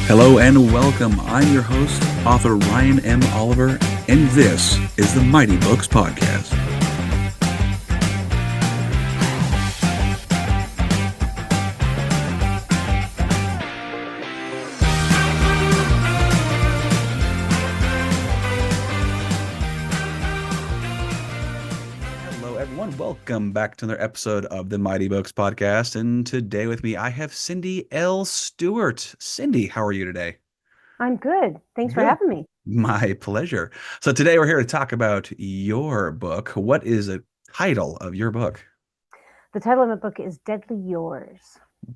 Hello and welcome. I'm your host, author Ryan M. Oliver, and this is the Mighty Books Podcast. Hello, everyone. Welcome back to another episode of the Mighty Books Podcast. And today with me, I have Cyndi L. Stuart. Cyndi, how are you today? I'm good. Thanks for Good. having me. My pleasure. So today we're here to talk about your book. What is the title of your book? The title of my book is Deadly Yours.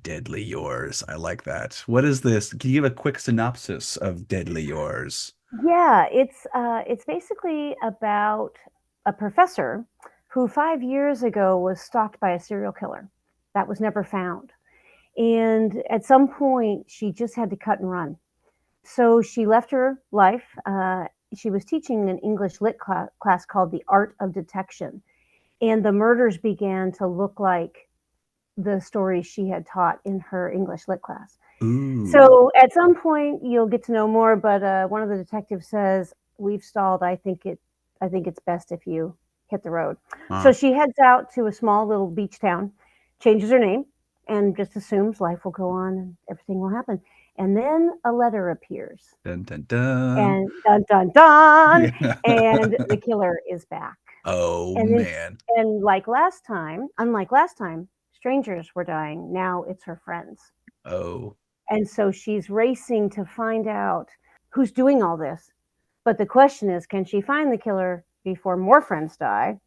Deadly Yours. I like that. What is this? Can you give a quick synopsis of Deadly Yours? Yeah, it's basically about a professor who 5 years ago was stalked by a serial killer that was never found. And at some point, she just had to cut and run. So she left her life. She was teaching an English lit class called The Art of Detection. And the murders began to look like the stories she had taught in her English lit class. Ooh. So at some point you'll get to know more, but one of the detectives says, "We've stalled. I think it's best if you hit the road." So she heads out to a small little beach town, changes her name, and just assumes life will go on and everything will happen. And then a letter appears. Dun, dun, dun. And dun dun dun, Yeah. and the killer is back. Oh, And then, man. and unlike last time, strangers were dying. Now it's her friends. Oh. And so she's racing to find out who's doing all this. But the question is, can she find the killer before more friends die?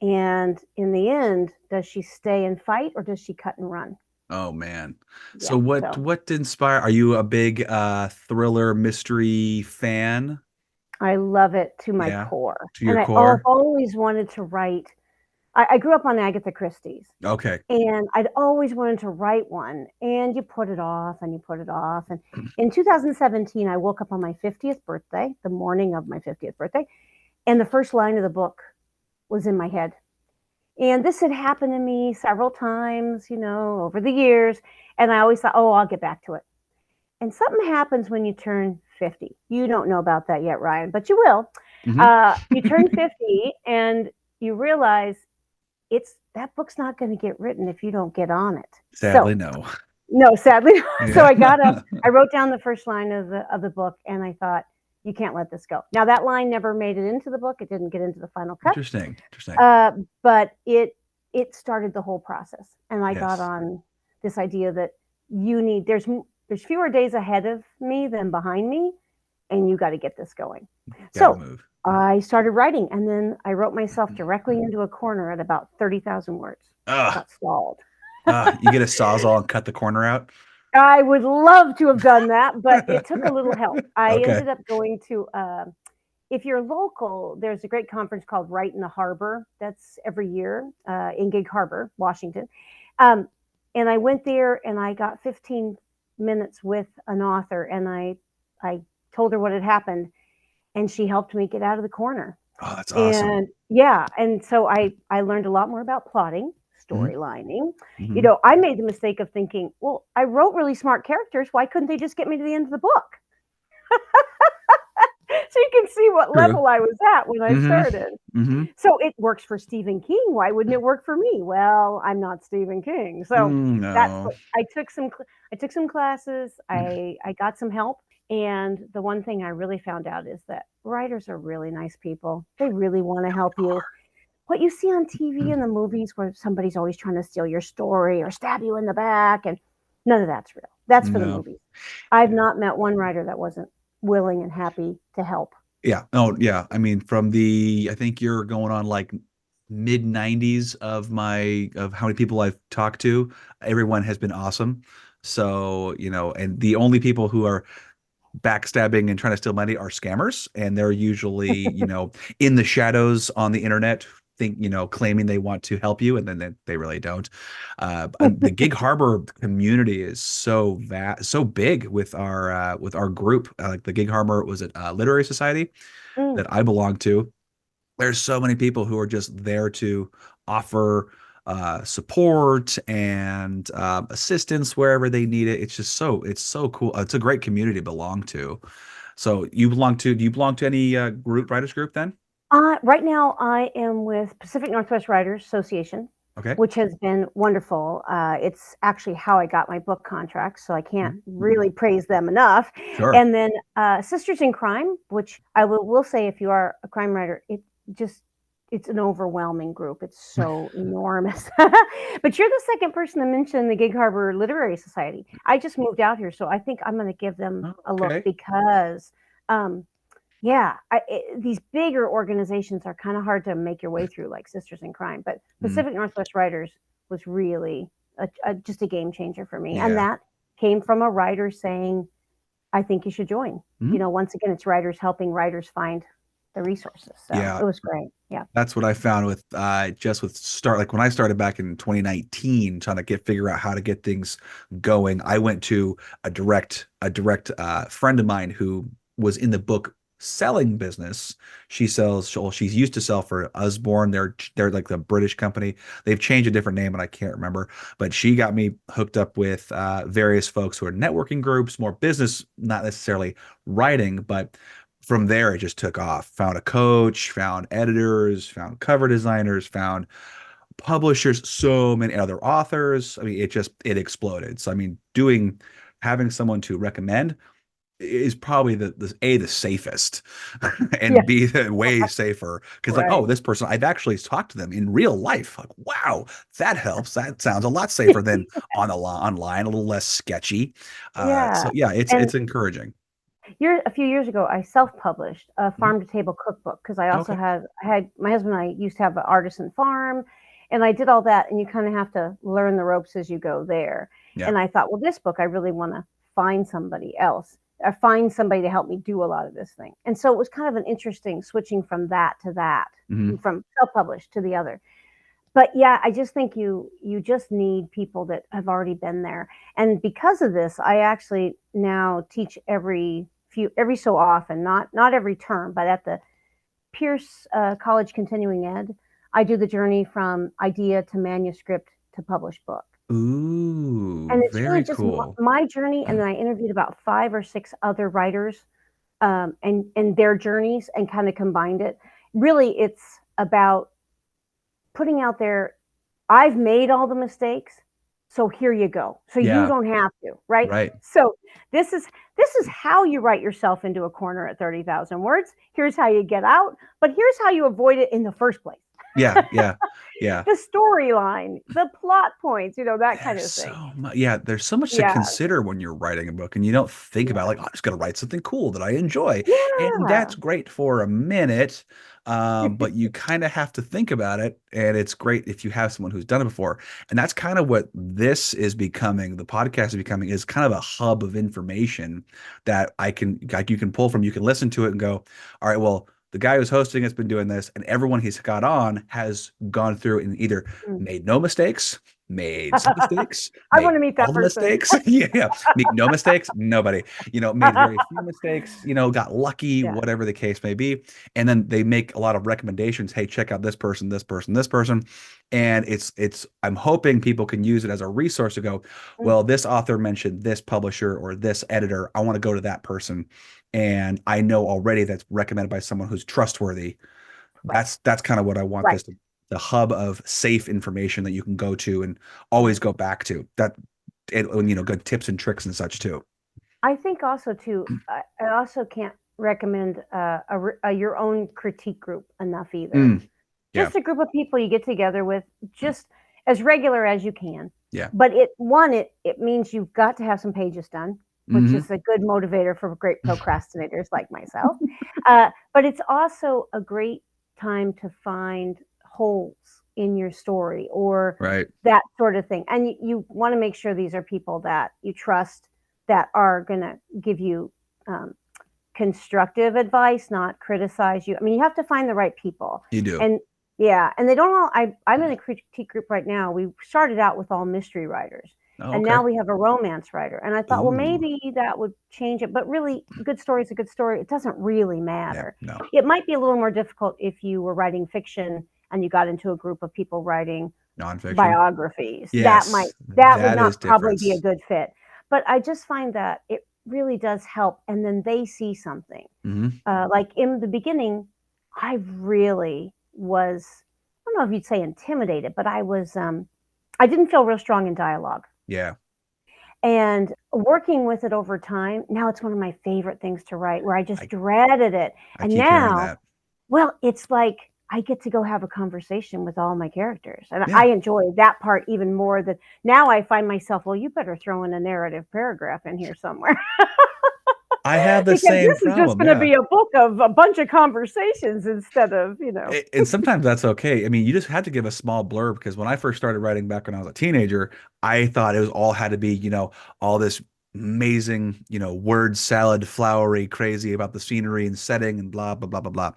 And in the end, does she stay and fight or does she cut and run? Oh, man. Yeah, So what inspired? Are you a big thriller mystery fan? I love it to my Yeah, core. to your And I've core? always wanted to write. I grew up on Agatha Christie's. Okay. And I'd always wanted to write one, and you put it off and you put it off. And in 2017, I woke up on my 50th birthday, the morning of my 50th birthday, and the first line of the book was in my head. And this had happened to me several times, over the years. And I always thought, oh, I'll get back to it. And something happens when you turn 50. You don't know about that yet, Ryan, but you will. You turn 50 and you realize that book's not going to get written if you don't get on it. Sadly, no. No, sadly. Yeah. So I got up, I wrote down the first line of the book, and I thought, you can't let this go. Now that line never made it into the book. It didn't get into the final cut. Interesting. But it started the whole process, and I got Yes. on this idea that there's fewer days ahead of me than behind me, and you got to get this going. Gotta move. I started writing, and then I wrote myself directly into a corner at about 30,000 words. Got stalled. You get a Sawzall and cut the corner out? I would love to have done that, but it took a little help. I Okay. ended up going to, if you're local, there's a great conference called Write in the Harbor. That's every year in Gig Harbor, Washington. And I went there, and I got 15 minutes with an author, and I told her what had happened. And she helped me get out of the corner. Oh, that's awesome. And yeah. And so I learned a lot more about plotting, storylining. Mhm. I made the mistake of thinking, well, I wrote really smart characters. Why couldn't they just get me to the end of the book? So you can see what True. level I was at when I started. So it works for Stephen King. Why wouldn't it work for me? Well, I'm not Stephen King. So that's No. what I took some classes. I got some help. And the one thing I really found out is that writers are really nice people. They really want to help you. What you see on TV and the movies where somebody's always trying to steal your story or stab you in the back, and none of that's real. That's for the movies. I've not met one writer that wasn't willing and happy to help. Yeah. Oh, yeah. I mean, I think you're going on like mid 90s of how many people I've talked to. Everyone has been awesome. So, and the only people who are backstabbing and trying to steal money are scammers, and they're usually in the shadows on the internet, claiming they want to help you, and then they really don't. The Gig Harbor community is so big with our group. Like the Gig Harbor was it Literary Society that I belong to. there's so many people who are just there to offer support and assistance wherever they need it. It's so cool. It's a great community to belong to. So do you belong to any writers group then? Right now, I am with Pacific Northwest Writers Association, Okay. which has been wonderful. It's actually how I got my book contract, so I can't Mhm. really praise them enough. Sure. And then Sisters in Crime, which I will say, if you are a crime writer, just it's an overwhelming group. It's so enormous. But you're the second person to mention the Gig Harbor Literary Society. I just moved out here, so I think I'm going to give them Oh, a look okay. because. Yeah, these bigger organizations are kind of hard to make your way through, like Sisters in Crime. But Mm, Pacific Northwest Writers was really just a game changer for me, and yeah. that came from a writer saying, "I think you should join." Mhm. Once again, it's writers helping writers find the resources. So Yeah. it was great. Yeah. That's what I found with just with start like when I started back in 2019 trying to figure out how to get things going. I went to a direct friend of mine who was in the book selling business. She's used to sell for Usborne. They're like the British company. They've changed a different name and I can't remember, but she got me hooked up with various folks who are networking groups, more business, not necessarily writing, but from there it just took off. Found a coach, found editors, found cover designers, found publishers, so many other authors. I mean, it exploded. So I mean, doing having someone to recommend is probably the safest Yeah. and b the way safer because like, oh, Right. this person, I've actually talked to them in real life. Like, wow, that helps. That sounds a lot safer than online, a little less sketchy. Yeah. So yeah, it's And encouraging. a few years ago, I self-published a Mhm. farm to table cookbook because I also Okay. I had my husband and I used to have an artisan farm, and I did all that, and you kind of have to learn the ropes as you go there. Yeah. And I thought, well, this book, I really want to find somebody else, or find somebody to help me do a lot of this thing. And so it was kind of an interesting switching from that to that, Mhm. from self-published to the other. But yeah, I just think you just need people that have already been there. And because of this, I actually now teach every so often, not every term, but at the Pierce College Continuing Ed, I do the journey from idea to manuscript to published book. Ooh, And it's really very just cool. my journey, and then I interviewed about 5 or 6 other writers, and their journeys, and kind of combined it. Really, it's about putting out there, I've made all the mistakes, so here you go. So you Yeah, don't have to, right? right. So this is how you write yourself into a corner at 30,000 words. Here's how you get out, but here's how you avoid it in the first place. Yeah, yeah, yeah. The storyline, the plot points, that kind There's of thing. so much, yeah, there's so much to Yeah. consider when you're writing a book and you don't think about like, Yeah. oh, I'm just gonna write something cool that I enjoy. And Yeah. that's great for a minute. But you kind of have to think about it, and it's great if you have someone who's done it before. And that's kind of what this is becoming, the podcast is becoming, is kind of a hub of information that you can pull from, you can listen to it and go, all right, well, the guy who's hosting has been doing this, and everyone he's got on has gone through and either Mm. made no mistakes, made some mistakes, I want made to meet all that the person. mistakes. Yeah, yeah. Make no mistakes, nobody. Made very few mistakes, got lucky, Yeah. whatever the case may be. And then they make a lot of recommendations. Hey, check out this person, this person, this person. And I'm hoping people can use it as a resource to go, Mm. well, this author mentioned this publisher or this editor. I want to go to that person. And I know already that's recommended by someone who's trustworthy. Right. That's kind of what I want Right. this to, the hub of safe information that you can go to and always Right. go back to. That and good tips and tricks and such too. I think also too, I also can't recommend your own critique group enough either. Mm, yeah. Just a group of people you get together with, just as regular as you can. Yeah. But it means you've got to have some pages done, which Hmm. is a good motivator for great procrastinators like myself. But it's also a great time to find holes in your story or Right. that sort of thing. And you want to make sure these are people that you trust, that are going to give you um, constructive advice, not criticize you. I mean, you have to find the right people. You do. And yeah, and they don't all, I'm in a critique group right now. We started out with all mystery writers. Oh, And okay. now we have a romance writer. And I thought, well, Ooh. maybe that would change it. But really, a good story is a good story. It doesn't really Yeah. matter. No. It might be a little more difficult if you were writing fiction and you got into a group of people writing Nonfiction. biographies. Yes. That would That is not probably be a difference. good fit. But I just find that it really does help. And then they see something. Hmm. Like in the beginning, I really was, I don't know if you'd say intimidated, but I didn't feel real strong in dialogue. Yeah. And working with it over time, now it's one of my favorite things to write where I just I dreaded it. I And keep hearing now, that. well, it's like I get to go have a conversation with all my characters. And Yeah. I enjoy that part even more than now I find myself, well, you better throw in a narrative paragraph in here somewhere. I have the Because same this is just problem. going to Yeah. be a book of a bunch of conversations instead of, And sometimes that's okay. I mean, you just had to give a small blurb because when I first started writing back when I was a teenager, I thought it was all had to be, all this amazing, word salad, flowery, crazy about the scenery and setting and blah, blah, blah, blah, blah.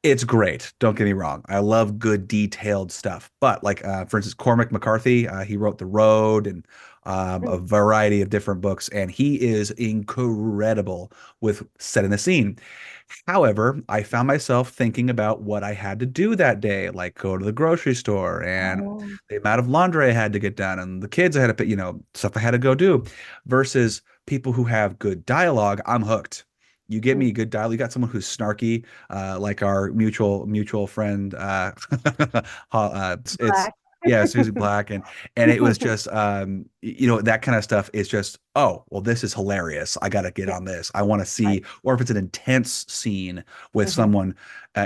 It's great. Don't get me wrong. I love good detailed stuff. But like for instance, Cormac McCarthy, he wrote The Road and a variety of different books, and he is incredible with setting the scene. However, I found myself thinking about what I had to do that day, like go to the grocery store and Oh, the amount of laundry I had to get done and the kids I had to put, stuff I had to go do versus people who have good dialogue. I'm hooked. You get mm, me good dialogue. You got someone who's snarky, like our mutual friend. It's black. yeah, Susie Black, and it was just that kind of stuff is just, oh well, this is hilarious. I got to get Yeah, on this. I want to right. see, or if it's an intense scene with Hmm. someone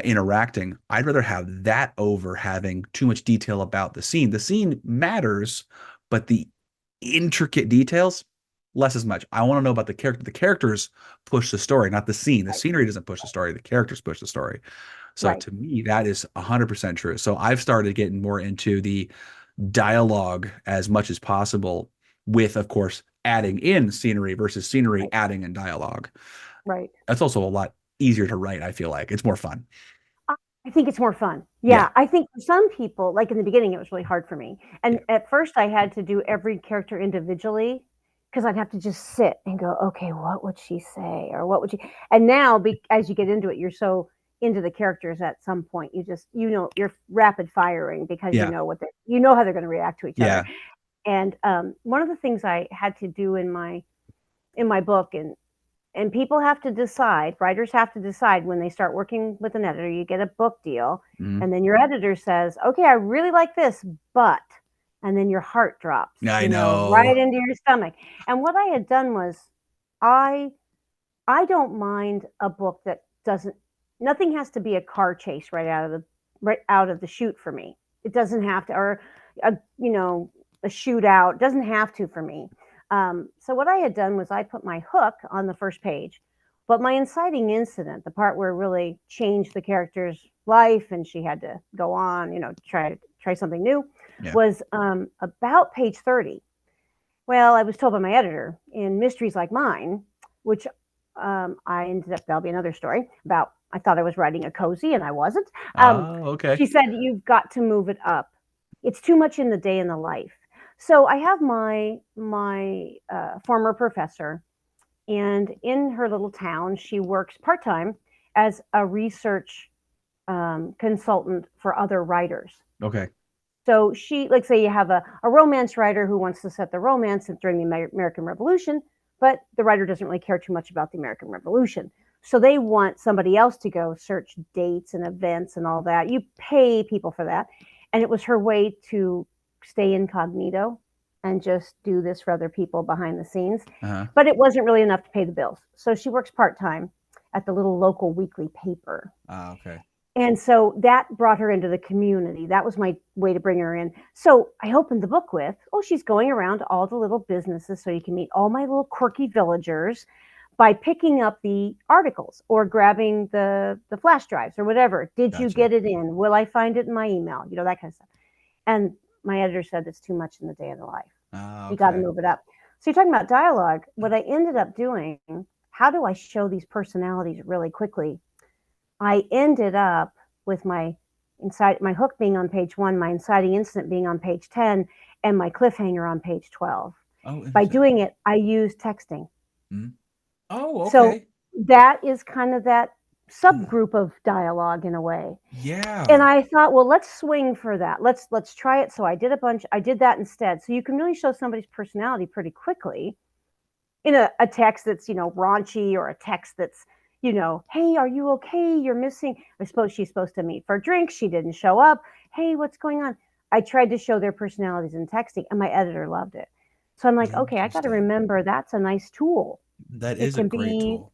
interacting, I'd rather have that over having too much detail about the scene. The scene matters, but the intricate details less as much. I want to know about the character. The characters push the story, not the scene. The Right, scenery doesn't push the story. The characters push the story. So right. to me, that is 100% true. So I've started getting more into the dialogue as much as possible, with, of course, adding in scenery versus scenery Right, adding in dialogue. right. That's also a lot easier to write, I feel like. It's more fun. I I think it's more fun. Yeah. Yeah, I think for some people, like in the beginning, it was really hard for me. And Yeah. at first, I had to do every character individually because I'd have to just sit and go, okay, what would she say? Or what would she? And now, as you get into it, you're so into the characters at some point, you're rapid firing because Yeah. you know how they're going to react to each other. Yeah. And one of the things I had to do in my book, and people have to decide, writers have to decide when they start working with an editor, you get a book deal, Mhm. and then your editor says, okay, I really like this, but, and then your heart drops, I right know. into your stomach. And what I had done was, I I don't mind a book that doesn't, nothing has to be a car chase right out of the chute for me. It doesn't have to, or a shootout. It doesn't have to for me. So what I had done was I put my hook on the first page, but my inciting incident, the part where it really changed the character's life and she had to go on, try something new, Yeah. was about page 30. Well, I was told by my editor in Mysteries Like Mine, which I ended up, that'll be another story about, I thought I was writing a cozy and I wasn't. Oh, okay. She said, you've got to move it up. It's too much in the day in the life. So I have my former professor, and in her little town, she works part time as a research consultant for other writers. Okay. So she, like, say you have a romance writer who wants to set the romance during the American Revolution, but the writer doesn't really care too much about the American Revolution. So they want somebody else to go search dates and events and all that. You pay people for that. And it was her way to stay incognito and just do this for other people behind the scenes. Uh-huh. But it wasn't really enough to pay the bills. So she works part time at the little local weekly paper. Okay. And so that brought her into the community. That was my way to bring her in. So I opened the book with, oh, she's going around to all the little businesses so you can meet all my little quirky villagers by picking up the articles or grabbing the flash drives or whatever. Did you Gotcha. get it in? Will I find it in my email? That kind of stuff. And my editor said it's too much in the day of the life. You got to Okay. move it up. So you're talking about dialogue. What I ended up doing, how do I show these personalities really quickly? I ended up with my hook being on page 1, my inciting incident being on page 10, and my cliffhanger on page 12. Oh, By interesting. doing it, I use texting. Mhm. Oh, So okay. that is kind of that subgroup of dialogue in a way. And Yeah. I thought, well, let's swing for that. Let's try it. So I did that instead. So you can really show somebody's personality pretty quickly in a text that's, raunchy, or a text that's, hey, are you okay? You're missing. I suppose she's supposed to meet for a drink. She didn't show up. Hey, what's going on? I tried to show their personalities in texting, and my editor loved it. So I'm like, okay, I got to Interesting. remember that's a nice tool. That It is a can great be tool.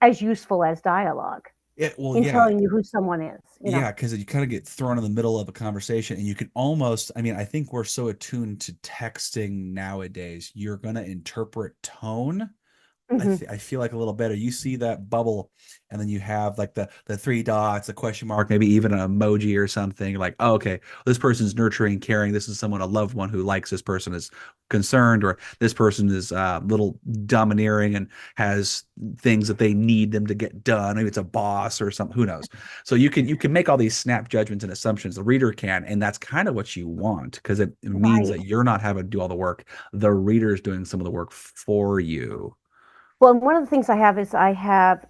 as useful as dialogue Yeah, well, in yeah. telling you who someone is. Yeah, because you kind of get thrown in the middle of a conversation and you can almost, I mean, I think we're so attuned to texting nowadays. You're going to interpret tone. Hmm. I feel like a little better. You see that bubble, and then you have like the three dots, the question mark, maybe even an emoji or something. Like, oh, okay, this person's nurturing, caring. This is someone, a loved one who likes this person, is concerned, or this person is a little domineering and has things that they need them to get done. Maybe it's a boss or something. Who knows? So you can make all these snap judgments and assumptions. The reader can, and that's kind of what you want, because it means Right. that you're not having to do all the work. The reader's doing some of the work for you. Well, and one of the things I have is I have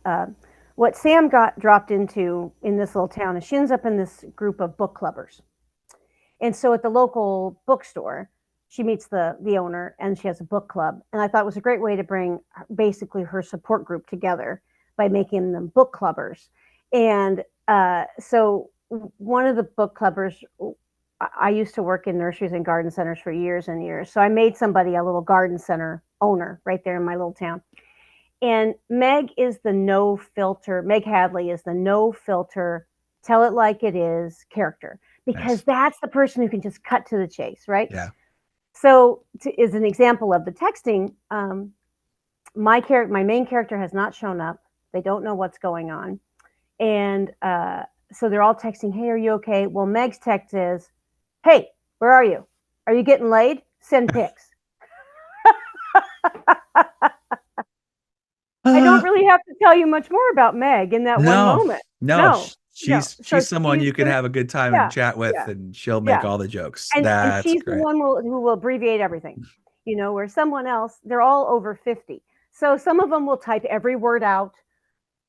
what Sam got dropped into in this little town is she ends up in this group of book clubbers. And so at the local bookstore, she meets the owner, and she has a book club. And I thought it was a great way to bring basically her support group together by making them book clubbers. And so one of the book clubbers, I used to work in nurseries and garden centers for years and years. So I made somebody a little garden center owner right there in my little town. And Meg is the no filter, Meg Hadley is the no filter, tell it like it is character, because Nice. that's the person who can just cut to the chase, right? Yeah. So, as an example of the texting, my main character has not shown up. They don't know what's going on, and so they're all texting, "Hey, are you okay?" Well, Meg's text is, "Hey, where are you? Are you getting laid? Send pics." I don't really have to tell you much more about Meg in that one No, moment. no, No, no. So she's someone she's you can the have a good time and yeah, chat with, yeah, and she'll make yeah. all the jokes. And That's she's the great. one who will abbreviate everything, where someone else, they're all over 50. So some of them will type every word out.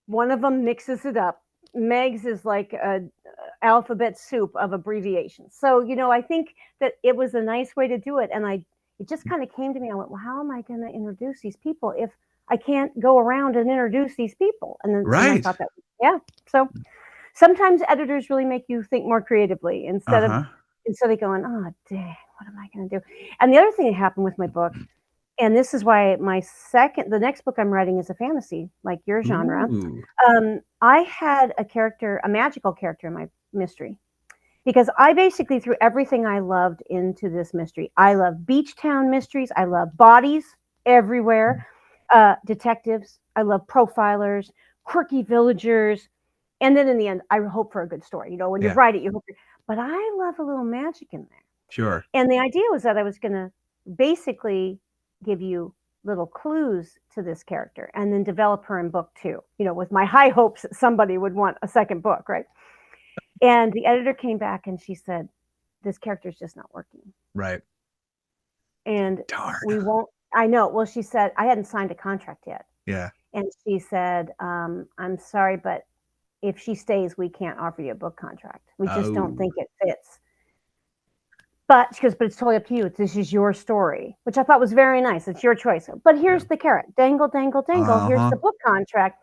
One of them mixes it up. Meg's is like a alphabet soup of abbreviations. So, I think that it was a nice way to do it. And it just kind of came to me. I went, well, how am I going to introduce these people if I can't go around and introduce these people? And I Right. thought that, yeah. So sometimes editors really make you think more creatively Uh-huh. instead of going, oh, dang, what am I going to do? And the other thing that happened with my book, and this is why the next book I'm writing is a fantasy, like your genre. Ooh. I had a magical character in my mystery, because I basically threw everything I loved into this mystery. I love beach town mysteries. I love bodies everywhere, detectives. I love profilers, quirky villagers. And then in the end, I hope for a good story. When you Yeah, write it, you hope. But I love a little magic in there. sure. And the idea was that I was going to basically give you little clues to this character and then develop her in book two, with my high hopes that somebody would want a second book, right? And the editor came back and she said, this character's just not working. Right. And Darn. we won't, I know. Well, she said, I hadn't signed a contract yet. Yeah. And she said, I'm sorry, but if she stays, we can't offer you a book contract. We just don't Oh. think it fits. But she goes, but it's totally up to you. This is your story, which I thought was very nice. It's your choice. But Yeah. here's the carrot. Dangle, dangle, dangle. Here's Uh-huh. the book contract.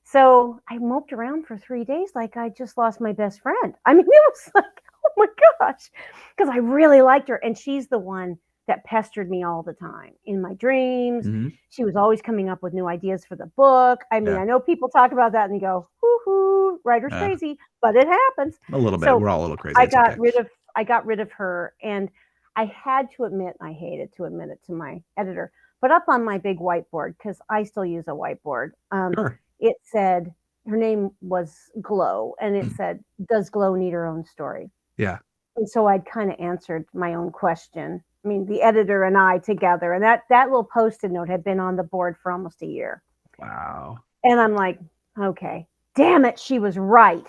So I moped around for 3 days like I just lost my best friend. I mean, it was like, oh my gosh, because I really liked her. And she's the one that pestered me all the time in my dreams. Hmm. She was always coming up with new ideas for the book. I mean, Yeah. I know people talk about that and they go, hoo hoo, writer's Uh, crazy, but it happens. a little bit. So We're all a little crazy. I It's okay. got rid of I got rid of her, and I had to admit, I hated to admit it to my editor, but up on my big whiteboard, because I still use a whiteboard, Sure. it said, her name was Glow, and it said, does Glow need her own story? Yeah. And so I'd kind of answered my own question. I mean, the editor and I together, and that little post-it note had been on the board for almost a year. Wow. And I'm like, okay, damn it, she was right.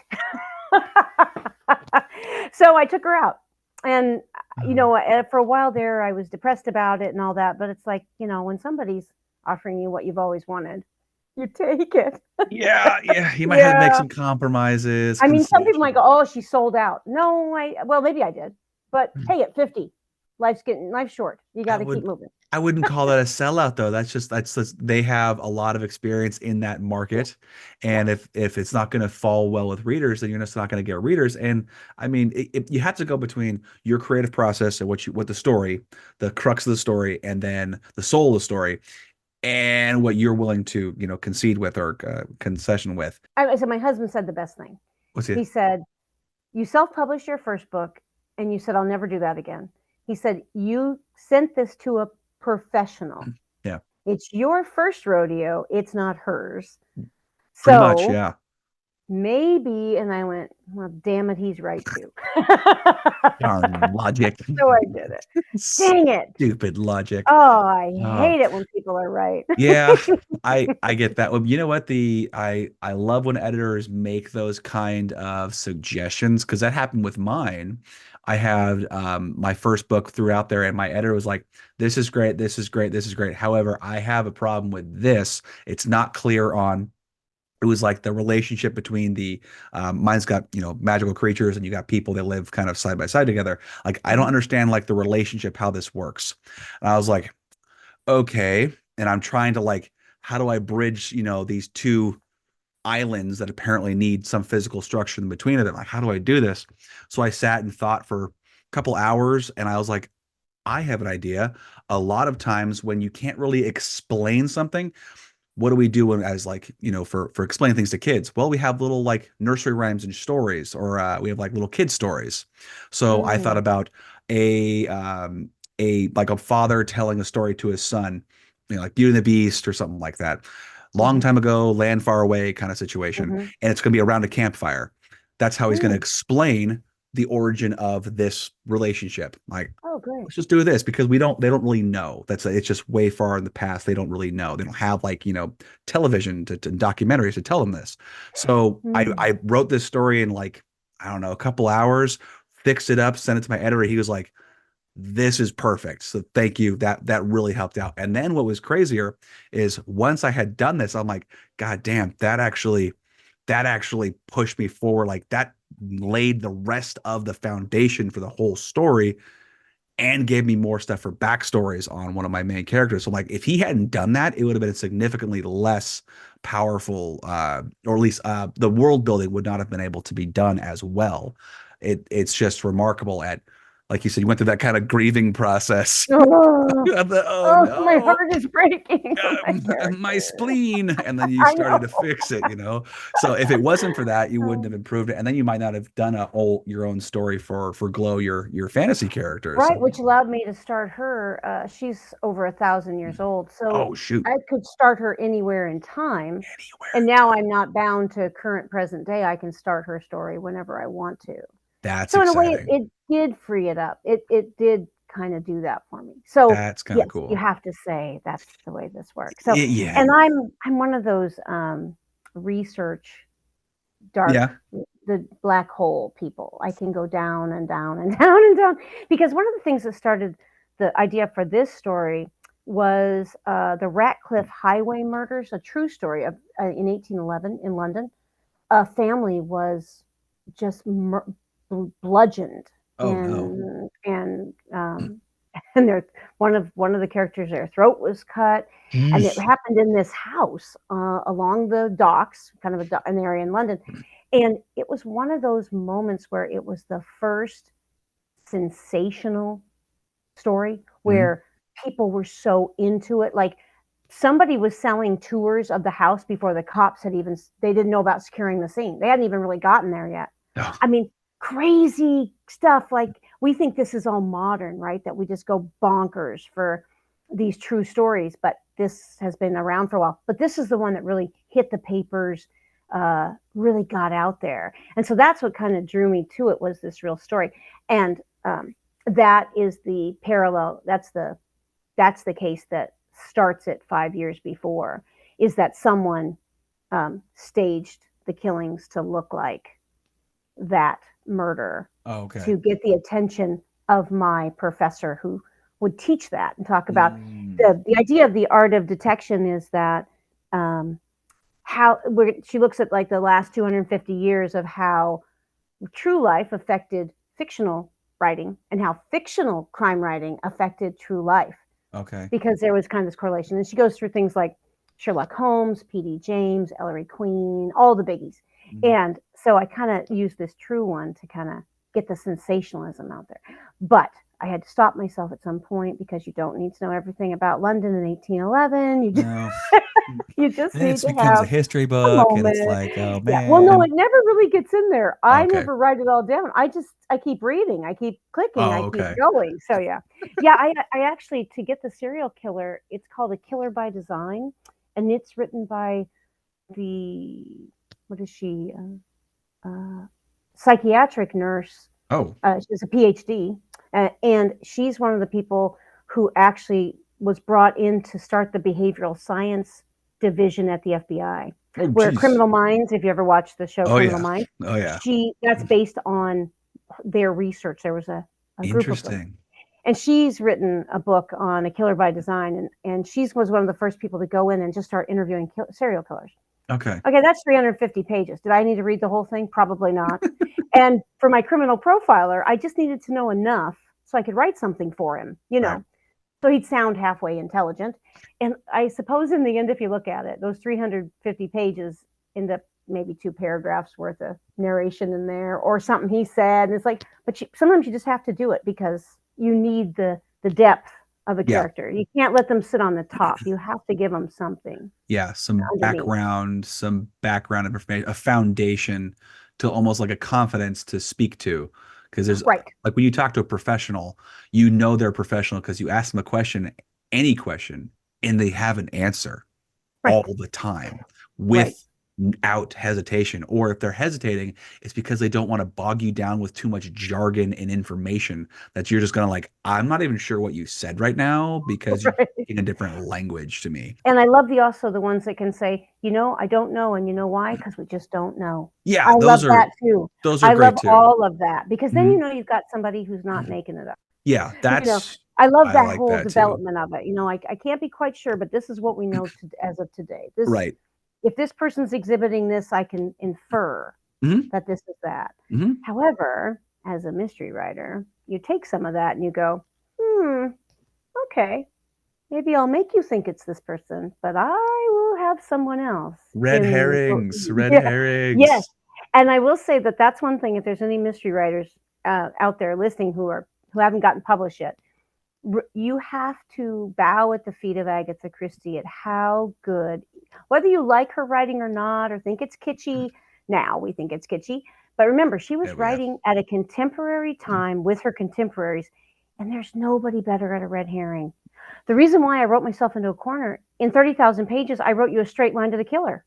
So I took her out. And for a while there, I was depressed about it and all that. But it's like, when somebody's offering you what you've always wanted, you take it. Yeah, yeah. You might have to make Yeah. some compromises, I mean, some people might concessions. go, "Oh, she sold out." No, well, maybe I did, but hey, at 50, life's short. You I got to keep would moving. I wouldn't call that a sellout though. That's they have a lot of experience in that Yeah, market. yeah. And if it's not going to fall well with readers, then you're just not going to get readers. And I mean, you have to go between your creative process and what the story, the crux of the story, and then the soul of the story, and what you're willing to, concede with or concession with. I said my husband said the best thing. What's He it? said, "You self-published your first book, and you said I'll never do that again." He said, "You sent this to a professional. Yeah, It's your first rodeo. It's not hers. pretty much. So Yeah. maybe." And I went, "Well, damn it, he's right too." Darn logic. So I did it. Dang it. Stupid logic. Oh, I Oh, hate it when people are right. yeah, I get that. Well, you know what? I love when editors make those kind of suggestions because that happened with mine. I had my first book threw out there, and my editor was like, "This is great, this is great, this is great. However, I have a problem with this. It's not clear on." It was like the relationship between mine's got, magical creatures and you got people that live kind of side by side together. Like, I don't Mhm, understand like the relationship, how this works. And I was like, okay. And I'm trying to like, how do I bridge, these two islands that apparently need some physical structure in between of them? Like, how do I do this? So I sat and thought for a couple hours and I was like, I have an idea. A lot of times when you can't really explain something, what do we do when, as like, for explaining things to kids? Well, we have little like nursery rhymes and stories, or we have like little kid stories. So I thought mm, about a like a father telling a story to his son, like Beauty and the Beast or something like that. Long mhm, time ago, land far away kind of situation, mhm, and it's going to be around a campfire. That's how he's going to mm. explain the origin of this relationship. Like, Oh, great. let's just do this because they don't really know. It's just way far in the past. They don't really know. They don't have like, television to documentaries to tell them this. So Mm. I wrote this story in like, I don't know, a couple hours, fixed it up, sent it to my editor. He was like, this is perfect. So thank you. That really helped out. And then what was crazier is once I had done this, I'm like, God damn, that actually pushed me forward. Like that laid the rest of the foundation for the whole story and gave me more stuff for backstories on one of my main characters. So like if he hadn't done that, it would have been significantly less powerful, or at least the world building would not have been able to be done as well. It's just remarkable at, like you said, you went through that kind of grieving process. Oh, Oh oh, my no, heart is breaking for my my character. spleen, and then you I started know. to fix it. So if it wasn't for that, you wouldn't have improved it, and then you might not have done your own story for Glow, your fantasy characters. Right, which allowed me to start her. She's over 1,000 years old, so Oh shoot, I could start her anywhere in time. anywhere And in now time. I'm not bound to current present day. I can start her story whenever I want to. That's So in a way, it, exciting. it did free it up. It did kind of do that for me. So That's kind of yes, you cool. have to say that's the way this works. So, Yeah, and I'm one of those research dark, yeah. the black hole people. I can go down and down and down and down, because one of the things that started the idea for this story was the Ratcliffe Highway murders, a true story of in 1811 in London. A family was just bludgeoned, Oh no. and their one of the characters, their throat was cut, and it Jeez. happened in this house along the docks, kind of an area in London. And it was one of those moments where it was the first sensational story Mhm. where people were so into it. Like, somebody was selling tours of the house before the cops had even, they didn't know about securing the scene. They hadn't even really gotten there yet. Oh, I mean, crazy stuff. Like, we think this is all modern, right? That we just go bonkers for these true stories, but this has been around for a while. But this is the one that really hit the papers, really got out there. And so that's what kind of drew me to it, was this real story. And that is the parallel. That's the case that starts it 5 years before, is that someone staged the killings to look like that murder okay. to get the attention of my professor who would teach that and talk about Mm. the idea of the art of detection is that um, she looks at like the last 250 years of how true life affected fictional writing and how fictional crime writing affected true life Okay. because there was kind of this correlation. And she goes through things like Sherlock Holmes, P.D. James, Ellery Queen, all the biggies. Mhm. And so I kind of use this true one to kind of get the sensationalism out there. But I had to stop myself at some point because you don't need to know everything about London in 1811. No. You just And then it need to becomes have a history a book, and it's moment. like, oh Yeah. Well, no, man. it never really gets in there. I Okay. never write it all down. I keep reading, I keep clicking, Oh, I keep okay. going. So yeah. Yeah, I actually to get the serial killer, it's called A Killer by Design, and it's written by the what is she? Psychiatric nurse. Oh, She's a PhD, and she's one of the people who actually was brought in to start the behavioral science division at the FBI, oh, where geez. Criminal Minds, if you ever watched the show Oh, Criminal yeah. Minds, Oh, yeah. that's based on their research. There was a group of them. Interesting. And she's written a book on a killer by design, and she was one of the first people to go in and just start interviewing serial killers. Okay. Okay, that's 350 pages. Did I need to read the whole thing? Probably not. And for my criminal profiler, I just needed to know enough so I could write something for him, Right. so he'd sound halfway intelligent. And I suppose in the end, if you look at it, those 350 pages end up maybe 2 paragraphs worth of narration in there or something he said. And it's like, but sometimes you just have to do it because you need the depth of a Yeah. character. You can't let them sit on the top. You have to give them something Yeah. underneath. Some background information, a foundation to almost like a confidence to speak to. Because there's Right, like when you talk to a professional, you know they're a professional because you ask them a question, any question, and they have an answer right, all the time right. without hesitation. Or if they're hesitating, it's because they don't want to bog you down with too much jargon and information that you're just going to like, I'm not even sure what you said right now because you're Right. in a different language to me. And I love the ones that can say, I don't know, and you know why? Because we just don't know. Yeah, I love that too. those are I love great too. all of that because then Mhm. you've got somebody who's not making it up. Yeah, You know, that's I love I that like whole that too. development of it. I can't be quite sure, but this is what we know as of today. This, Right. if this person's exhibiting this, I can infer Hmm. that this is that. Hmm. However, as a mystery writer, you take some of that and you go, okay, maybe I'll make you think it's this person, but I will have someone else Red in. herrings, red Yeah, yes. herrings. And I will say that that's one thing. If there's any mystery writers out there listening who haven't gotten published yet, you have to bow at the feet of Agatha Christie at how good, whether you like her writing or not, or think it's kitschy. Now we think it's kitschy, but remember, she Yeah, was we have. writing at a contemporary time with her contemporaries, and there's nobody better at a red herring. The reason why I wrote myself into a corner in 30,000 pages, I wrote you a straight line to the killer.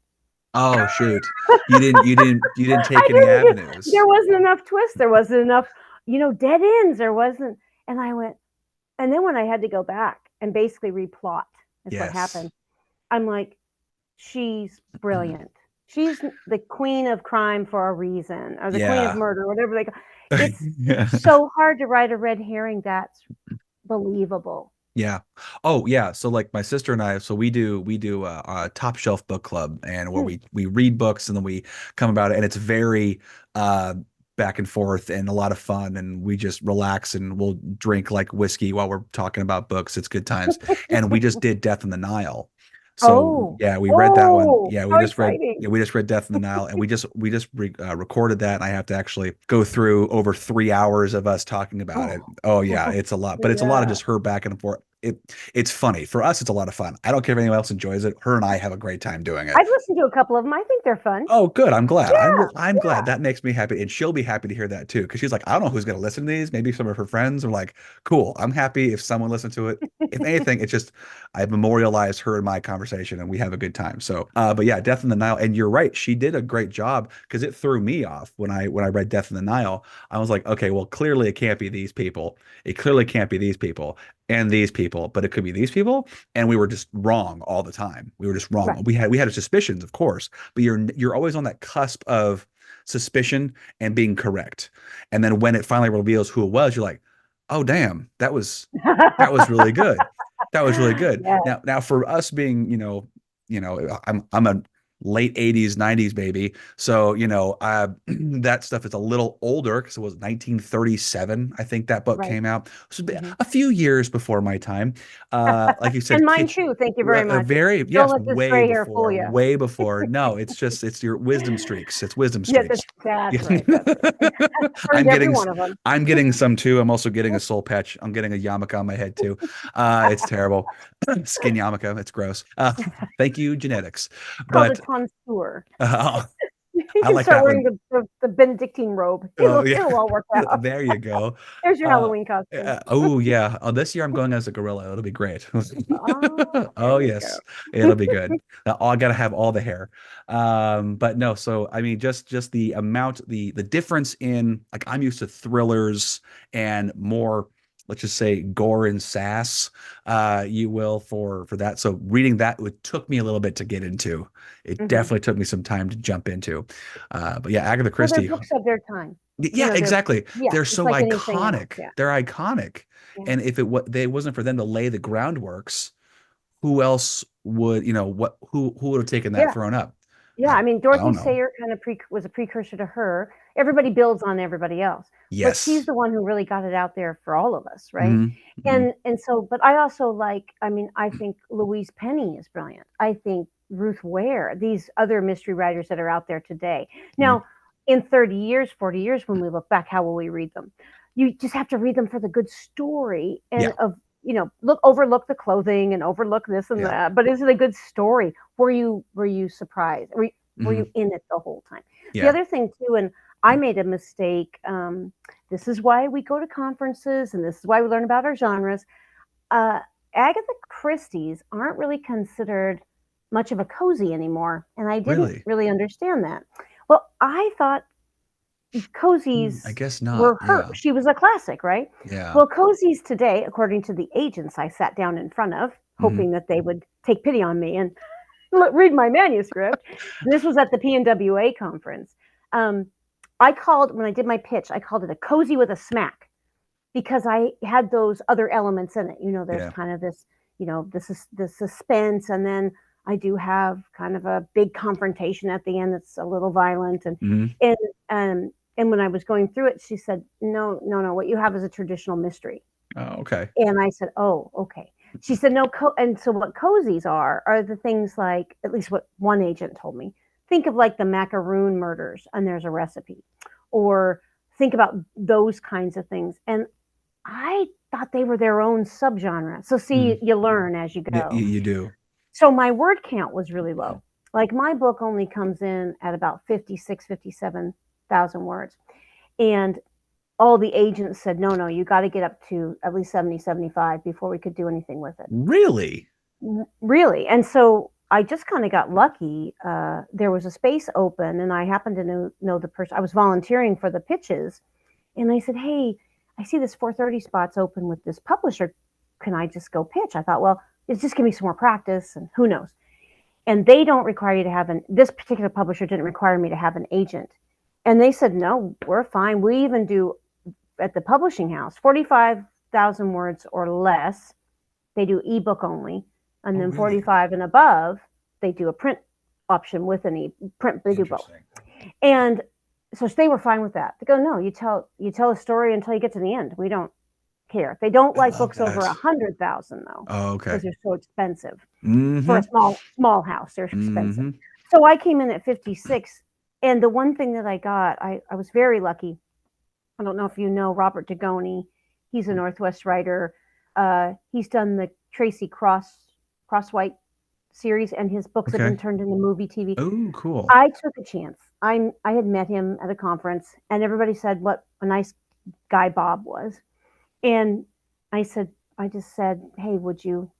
Oh shoot. You didn't I take any didn't there avenues. wasn't enough twist. There wasn't enough, dead ends. There wasn't. And I went, and then when I had to go back and basically replot, is what Yes. happened. I'm like, she's brilliant. She's the queen of crime for a reason, or the queen of Yeah. murder, whatever they go. It's Yeah. so hard to write a red herring that's believable. Yeah. Oh, yeah. So like my sister and I, so we do a top shelf book club, and where Hmm. we read books and then we come about it, and it's very uh back and forth and a lot of fun, and we just relax and we'll drink like whiskey while we're talking about books. It's good times. And we just did Death in the Nile. So Oh, yeah, we read that one. oh, Yeah, how exciting! we just read Death in the Nile, and recorded that, and I have to actually go through over 3 hours of us talking about it. Oh, Oh yeah, it's a lot, but it's a lot of yeah. just her back and forth. It's funny for us. It's a lot of fun. I don't care if anyone else enjoys it. Her and I have a great time doing it. I've listened to a couple of them. I think they're fun. Oh, good. I'm glad. Yeah, I'm glad. yeah. That makes me happy, and she'll be happy to hear that too. Because she's like, I don't know who's going to listen to these. Maybe some of her friends are like, cool. I'm happy if someone listens to it. If anything, it's just I memorialize her in my conversation, and we have a good time. So, but yeah, Death in the Nile. And you're right. She did a great job because it threw me off when I read Death in the Nile. I was like, okay, well, clearly it can't be these people. It clearly can't be these people and these people, but it could be these people. And we were just wrong all the time. We were just wrong. Right, We had suspicions, of course, but you're always on that cusp of suspicion and being correct. And then when it finally reveals who it was, you're like, Oh, damn. That was really good. That was really good. Yeah, Now for us being, I'm a late 80s, 90s baby. So, that stuff is a little older because it was 1937, I think that book right. came out. So Hmm. a few years before my time. Like you And said, mine kitsch, too. Thank you very much. very, Don't yes, let this way gray hair fool before, you. way before. No, it's your wisdom streaks. It's wisdom Yes, streaks. that's right. That's right. Earned I'm every getting one of them. I'm getting some too. I'm also getting a soul patch. I'm getting a yarmulke on my head too. It's terrible. Skin yarmulke. It's gross. Thank you, genetics. Called a But tonsure. uh, You I can like start that wearing one. the Benedictine robe. Oh yeah, It'll all work out. there you go. There's your Uh, Halloween costume. oh yeah. Oh, this year I'm going as a gorilla. It'll be great. Oh, there Oh you go. yes, it'll be good. Now, I gotta have all the hair. But no. So I mean, just the amount, the difference in, like, I'm used to thrillers and more, let's just say, gore and sass. You will for that. So reading that, it took me a little bit to get into. It Hmm. definitely took me some time to jump into. But yeah, Agatha Well, they're Christie. books of their time. Yeah, They're, exactly. yeah, They're it's so like anything else. iconic. Yeah. They're iconic. Yeah. And if they wasn't for them to lay the groundworks, who else would, who would have taken that Yeah. throne up? Yeah, I, I mean, I Dorothy don't know. Sayers kind of was a precursor to her. Everybody builds on everybody else, but she's Yes. the one who really got it out there for all of us, right? Hmm. Hmm. And so, but I also like, I mean, I think Louise Penny is brilliant. I think Ruth Ware, these other mystery writers that are out there today. Hmm. Now, in 30 years, 40 years, when we look back, how will we read them? You just have to read them for the good story and Yeah. of, overlook the clothing and overlook this and Yeah. that. But is it a good story? Were you surprised? Were Hmm. you in it the whole time? The Yeah. other thing too, and I made a mistake. This is why we go to conferences, and this is why we learn about our genres. Uh, Agatha Christie's aren't really considered much of a cozy anymore, and I didn't Really? really understand that. Well, I thought I cozies guess not. were her. Yeah. She was a classic, right? Yeah. Well, cozies today, according to the agents I sat down in front of, Hmm. hoping that they would take pity on me and read my manuscript. This was at the PNWA conference. Um, I called, when I did my pitch, I called it a cozy with a smack because I had those other elements in it. There's Yeah. kind of this, this is the suspense, and then I do have kind of a big confrontation at the end that's a little violent, and Hmm. and and when I was going through it, she said, "No, no, no. What you have is a traditional mystery." Oh, okay. And I said, "Oh, okay." She said, "No." And so what cozies are the things like, at least what one agent told me. Think of like the macaroon murders, and there's a recipe, or think about those kinds of things. And I thought they were their own subgenre. So Hmm. see, you learn as you Yeah, go. you do. So my word count was really low. Like my book only comes in at about 56, 57,000 words. And all the agents said, no, no, you got to get up to at least 70, 75 before we could do anything with it. Really? Really. And so I just kind of got lucky. There was a space open, and I happened to know the person. I was volunteering for the pitches, and I said, hey, I see this 4:30 spots open with this publisher. Can I just go pitch? I thought, well, it's just give me some more practice, and who knows. And they don't require you to have this particular publisher didn't require me to have an agent. And they said, no, we're fine. We even do at the publishing house 45,000 words or less. They do ebook only. And Oh, then really? 45 and above, they do a print option with an print. They do both. Interesting. And so they were fine with that. They go, no, you tell a story until you get to the end. We don't care. They don't I like love books over that. 100,000 though, Oh, okay. because they're so expensive for a Hmm. small house. They're expensive. Hmm. So I came in at 56, and the one thing that I got, I was very lucky. I don't know if you know Robert Degoni. He's a Northwest writer. He's done the Tracy Crosswhite series, and his books have Okay. been turned into movie TV. Oh, cool. I took a chance. I had met him at a conference, and everybody said what a nice guy Bob was. And I just said, hey, would you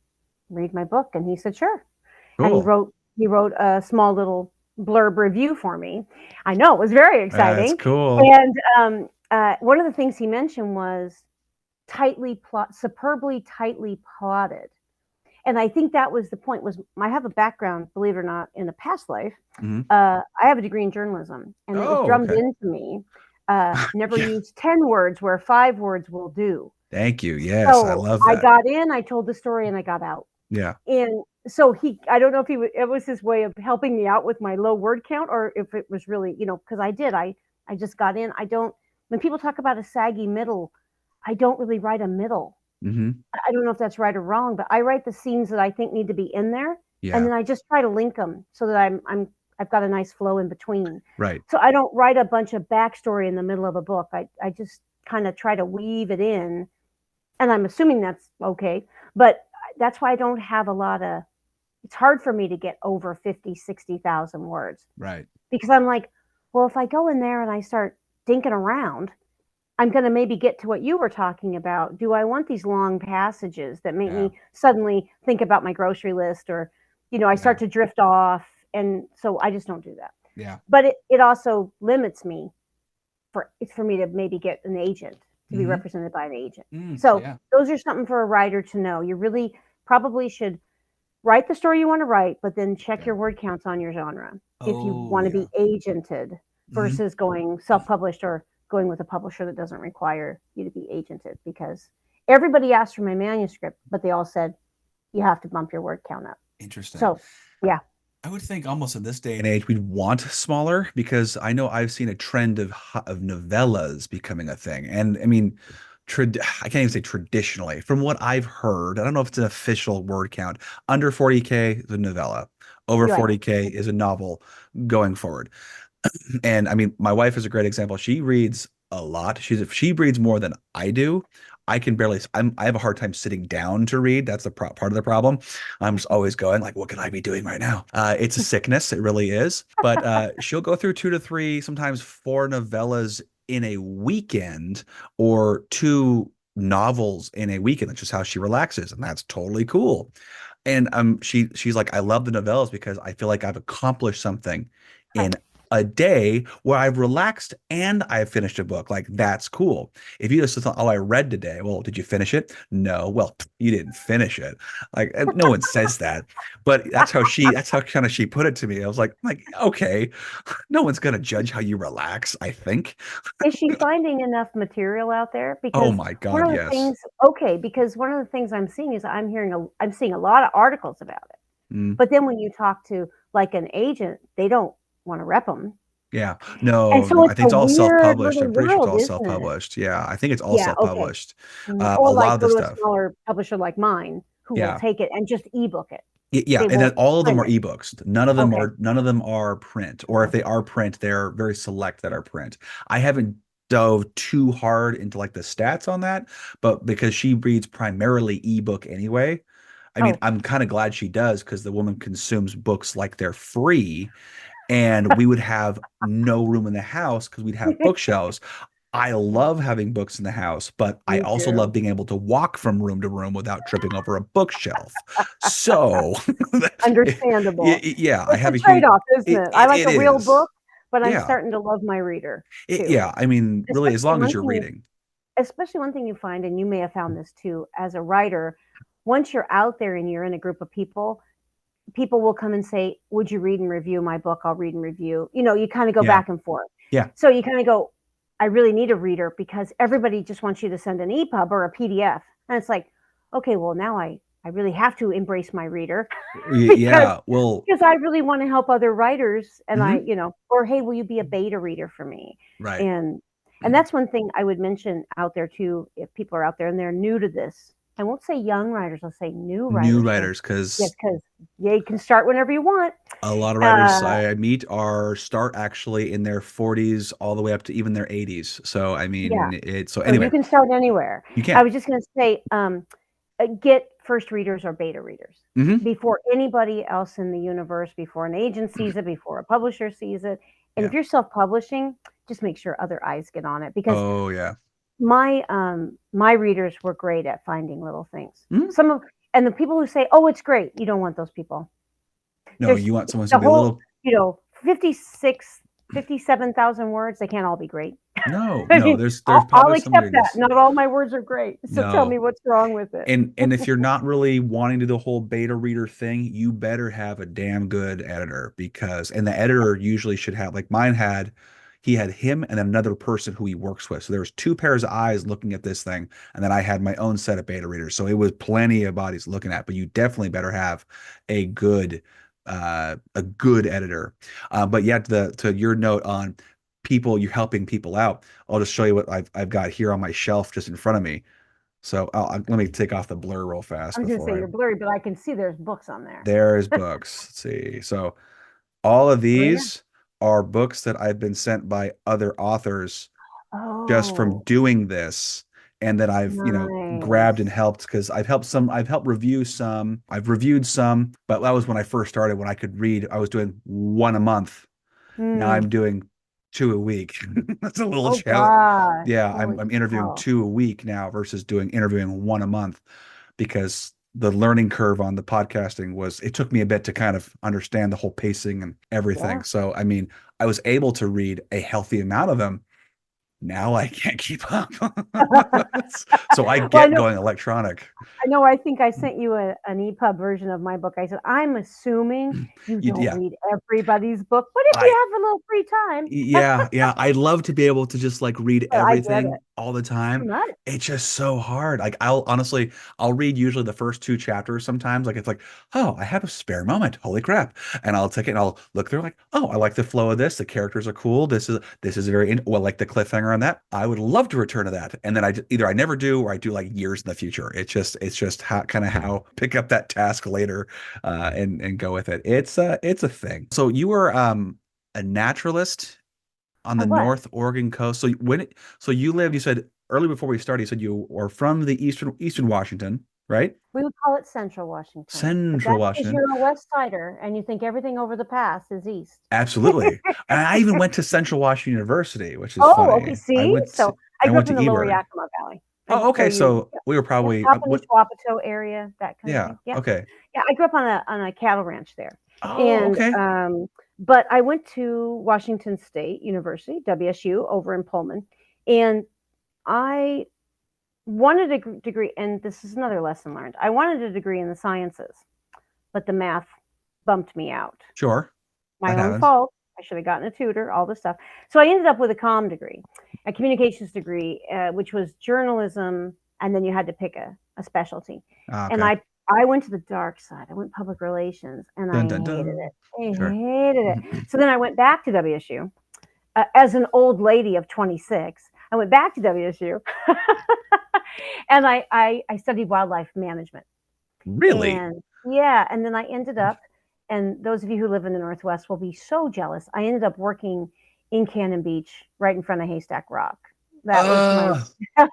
read my book? And he said, sure. And he Cool. wrote a small little blurb review for me. I know it was very That's exciting. cool. And one of the things he mentioned was superbly tightly plotted. And I think that was the point. Was I have a background, believe it or not, in a past life. Hmm. I have a degree in journalism, and it was Oh, drummed okay. into me. Never Yeah. use 10 words where 5 words will do. Thank you. Yes, I So love I that. got in, I told the story, and I got out. Yeah. And so I don't know if it was his way of helping me out with my low word count, or if it was really, because I just got in. When people talk about a saggy middle, I don't really write a middle. Hmm. I don't know if that's right or wrong, but I write the scenes that I think need to be in there, and Yeah. then I just try to link them so that I've got a nice flow in between. Right. So I don't write a bunch of backstory in the middle of a book. I just kind of try to weave it in, and I'm assuming that's okay. But that's why I don't have a lot of. It's hard for me to get over 50, 60,000 words Right. because I'm like, well, if I go in there and I start dinking around, I'm going to maybe get to what you were talking about. Do I want these long passages that make Yeah. me suddenly think about my grocery list, or, I Yeah. start to drift off? And so I just don't do that. Yeah. But it also limits me for me to maybe get an agent, to be Hmm. represented by an agent. So Yeah. those are something for a writer to know. You really probably should write the story you want to write, but then check Yeah. your word counts on your genre if you Oh, want to yeah. be agented Hmm. versus going self-published, or going with a publisher that doesn't require you to be agented, because everybody asked for my manuscript, but they all said you have to bump your word count up. Interesting. So yeah. I would think almost in this day and age we'd want smaller because I know I've seen a trend of novellas becoming a thing. And I mean, I can't even say traditionally. From what I've heard, I don't know if it's an official word count. Under 40K is a novella. Over You're right. 40K is a novel going forward. And I mean, my wife is a great example. She reads a lot. She reads more than I do. I can barely. I have a hard time sitting down to read. That's the part of the problem. I'm just always going like, what can I be doing right now? It's a sickness. It really is. But she'll go through 2 to 3, sometimes 4 novellas in a weekend, or 2 novels in a weekend. That's just how she relaxes, and that's totally cool. And she's like, I love the novellas because I feel like I've accomplished something Right. in a day where I've relaxed and I've finished a book. Like that's cool. If you just thought, oh, I read today. Well, did you finish it? No. Well, you didn't finish it. Like no one says that, but that's how kind of she put it to me. I was like, okay, no one's gonna judge how you relax, I think. Is she finding enough material out there? Oh Because my one God, of the yes. things, okay, because one of the things I'm seeing is I'm seeing a lot of articles about it. Mm, But then when you talk to like an agent, they don't want to rep them. yeah. And No, so no, I it's think a it's all weird self-published. little I'm pretty sure it's world, all isn't it? self-published. Yeah, I think it's all Yeah, okay. self-published. A Or lot like of go the to a stuff. smaller publisher like mine, who will Yeah. take it and just ebook it. Yeah, They and then won't all of them print are it. ebooks. Okay. None of them are print, or if they are print, they're very select that are print. I haven't dove too hard into like the stats on that, but because she reads primarily ebook anyway, I mean, Oh, I'm kind of glad she does because the woman consumes books like they're free, and we would have no room in the house because we'd have bookshelves. I love having books in the house, but I me also love too. being able to walk from room to room without tripping over a bookshelf. So, Understandable. yeah, I It's a have a huge. trade-off, isn't it? I like It a real is. book, but I'm Yeah, starting to love my reader too. yeah. I mean, really, as Especially long as one you're thing you reading. especially one thing you find, and you may have found this too as a writer, once you're out there and you're in a group of people, people will come and say, would you read and review my book? I'll read and review. You kind of go Yeah, back and forth. yeah, So you kind of go, I really need a reader, because everybody just wants you to send an EPUB or a PDF. And it's like, okay, well, now I really have to embrace my reader because yeah. Well, I really want to help other writers. And mhm, or hey, will you be a beta reader for me? right. And that's one thing I would mention out there too, if people are out there and they're new to this. I won't say young writers, I'll say new New writers, because writers, yes, because because yeah, you can start whenever you want. a lot of writers Uh, I meet are start actually in their 40s all the way up to even their 80s. So I yeah, mean, so so you anyway, can start anywhere. you I can. was just going to say, get first readers or beta readers Hmm. before anybody else in the universe, before an agent sees it, before a publisher sees it. And if Yeah. you're self-publishing, just make sure other eyes get on it, because Oh yeah. my readers were great at finding little things. Mhm. Some of And the people who say, "Oh, it's great," you don't want those people. No, There's you want someone who's the gonna be a whole, little. 56, 57,000 words. They can't all be great. No, I no. mean, There's I'll probably some accept that. weirdness. Not all my words are great. So tell me No. what's wrong with it. And if you're not really wanting to do the whole beta reader thing, you better have a damn good editor, because and the editor usually should have, like mine had, he had him and another person who he works with. So there was two pairs of eyes looking at this thing, and then I had my own set of beta readers. So it was plenty of bodies looking at, but you definitely better have a good a good editor. But yeah, to your note on people, you helping people out, I'll just show you what I've got here on my shelf just in front of me. So let me take off the blur real fast I'm just gonna before say I. you're blurry, but I can see there's books on there. There's books. Let's see. So all of Oh yeah. these are books that I've been sent by other authors just from Oh, doing this, and that I've, grabbed and nice. helped because I've helped review some, I've reviewed some, but that was when I first started, when I could read. I was doing one a month. Now Hmm. I'm doing two a week. That's a little Oh challenge. gosh. Yeah, I'm Holy I'm interviewing cow. two a week now versus doing interviewing one a month, because the learning curve on the podcasting was, it took me a bit to kind of understand the whole pacing and everything. Yeah. So I mean, I was able to read a healthy amount of them. Now I can't keep up. So I Well, I get know. going electronic. I know. I think I sent you an EPUB version of my book. I said, I'm assuming you don't Yeah, read everybody's book, but if I you have a little free time, yeah, I'd love to be able to just like read but I get it. everything all the It's too time. much. It's just so hard. Like I'll honestly, I'll read usually the first two chapters sometimes. Like it's like, oh, I have a spare moment. Holy crap. And I'll take it and I'll look through like, oh, I like the flow of this. The characters are cool. This is very well, like the cliffhanger on that. I would love to return to that. And then either I never do, or I do like years in the future. It's just how kind of how pick up that task later, and go with it. It's a thing. So you were a naturalist on I the was. North Oregon coast. So you lived, you said early before we started, you said you were from the Eastern Washington, right? We would call it Central Washington, but Central that's because Washington. you're a West Sider and you think everything over the pass is East. Absolutely. And I even went to Central Washington University, which is Oh, okay. funny. See, so I I grew went up to in the Lower Ebird. Yakima Valley. Oh, So okay. you, So we were yep, probably Papua what? Wapato area, that kind of Yeah. thing. Yeah, Okay. yeah. I grew up on a cattle ranch there, Oh, and okay. but I went to Washington State University, WSU, over in Pullman, and I wanted a degree. And this is another lesson learned. I wanted a degree in the sciences, but the math bumped me out. Sure. My That own happens. fault. I should have gotten a tutor, all this stuff. So I ended up with a comm degree, a communications degree, which was journalism, and then you had to pick a specialty. Ah, And okay. I went to the dark side. I went public relations, and I Dun dun hated dun. it. I Sure. hated it. So then I went back to WSU as an old lady of 26. I went back to WSU, and I studied wildlife management. Really? And yeah, and then I ended up, and those of you who live in the Northwest will be so jealous. I ended up working in Cannon Beach, right in front of Haystack Rock. That was my Uh,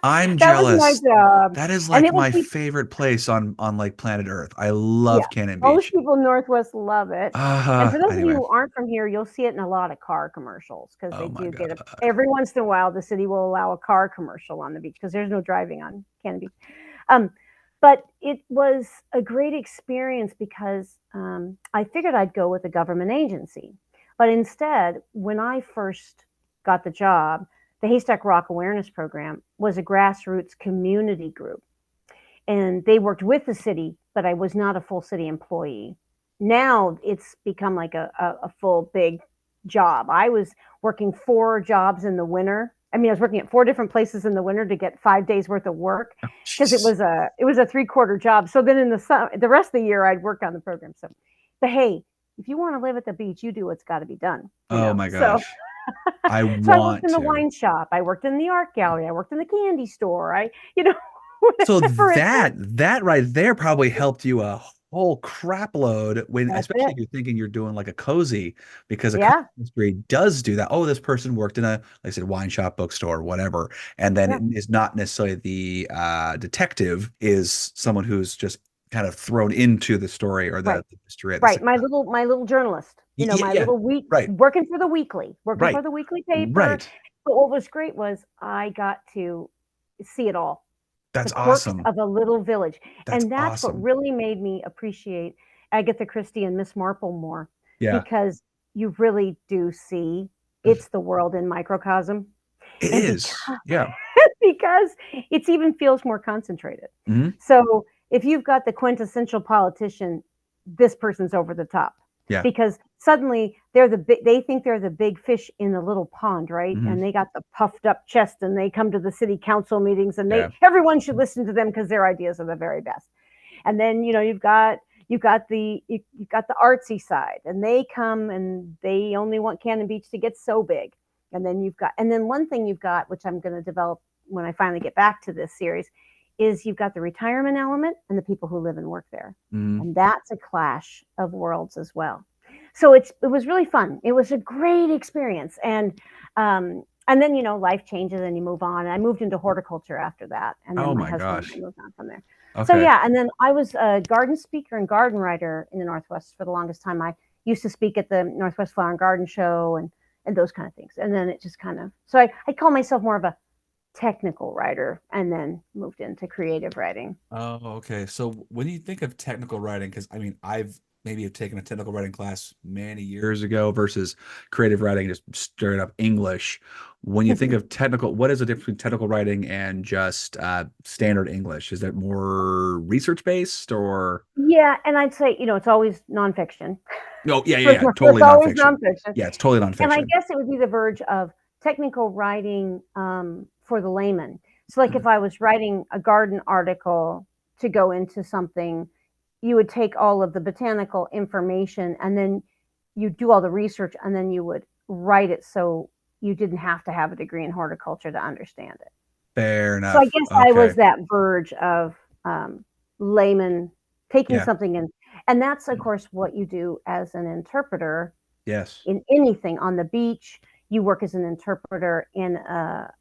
I'm that was my jealous. job, That is and like it was my favorite place on like planet Earth. I yeah. love Cannon Most Beach. people in Northwest love it, and for those of you Anyway. who aren't from here, you'll see it in a lot of car commercials because they Oh my do get God. it every once in a while. The city will allow a car commercial on the beach because there's no driving on Cannon Beach. Um, but it was a great experience because I figured I'd go with a government agency. But instead, when I first got the job, the Haystack Rock Awareness Program was a grassroots community group. And they worked with the city, but I was not a full city employee. Now it's become like a full big job. I was working 4 jobs in the winter. I mean, I was working at 4 different places in the winter to get 5 days worth of work because Jesus. it was a 3/4 job. So then in the rest of the year, I'd work on the program. So, but hey, if you want to live at the beach, you do what's got to be done. Oh my So gosh. I so I worked want in the to. wine shop. I worked in the art gallery. I worked in the candy store. So Whatever it that took. that right there probably helped you a whole crap load when, That's especially it. if you're thinking you're doing like a cozy, because a cozy Yeah. industry does do that. Oh, this person worked in a, like I said, wine shop, bookstore, whatever. And then Yeah. it is not necessarily the detective, is someone who's just kind of thrown into the story or Right. the mystery at the Right. same time. My little journalist, Yeah, my yeah, little week right, working for right, the weekly paper. right. But what was great was I got to see it all, the That's quirks awesome. of a little village. That's And that's what awesome. really made me appreciate Agatha Christie and Miss Marple more Yeah, because you really do see it's the world in microcosm. it And is. Yeah. because it's even feels more concentrated. Hmm. So if you've got the quintessential politician, this person's over the top Yeah. because suddenly they think they're the big fish in the little pond, right? Hmm. And they got the puffed up chest, and they come to the city council meetings, and Yeah. everyone should listen to them because their ideas are the very best. And then you've got the artsy side, and they come and they only want Cannon Beach to get so big. And then one thing you've got, which I'm going to develop when I finally get back to this series, is you've got the retirement element and the people who live and work there. Hmm. And that's a clash of worlds as well. So it was really fun. It was a great experience. And then life changes and you move on. And I moved into horticulture after that, and then Oh my my husband and gosh. I moved on from there. So Okay. yeah, and then I was a garden speaker and garden writer in the Northwest for the longest time. I used to speak at the Northwest Flower and Garden Show and those kind of things. And then it just kind of, so I call myself more of a technical writer, and then moved into creative writing. Oh, okay. So when you think of technical writing, because I mean, I've maybe have taken a technical writing class many years ago versus creative writing, just straight up English. When you think of technical, what is the difference between technical writing and just standard English? Is that more research based or? Yeah, and I'd say, it's always nonfiction. Oh, yeah, yeah, First, yeah. it's Totally always nonfiction. nonfiction. Yeah, it's totally And I nonfiction. guess it would be the verge of technical writing for the layman. So, like if Mhm. I was writing a garden article to go into something, you would take all of the botanical information, and then you do all the research, and then you would write it so you didn't have to have a degree in horticulture to understand it. Fair So I enough. guess I was Okay. that verge of layman taking Yeah. something in, and that's of course what you do as an interpreter Yes. in anything on the beach. You work as an interpreter in a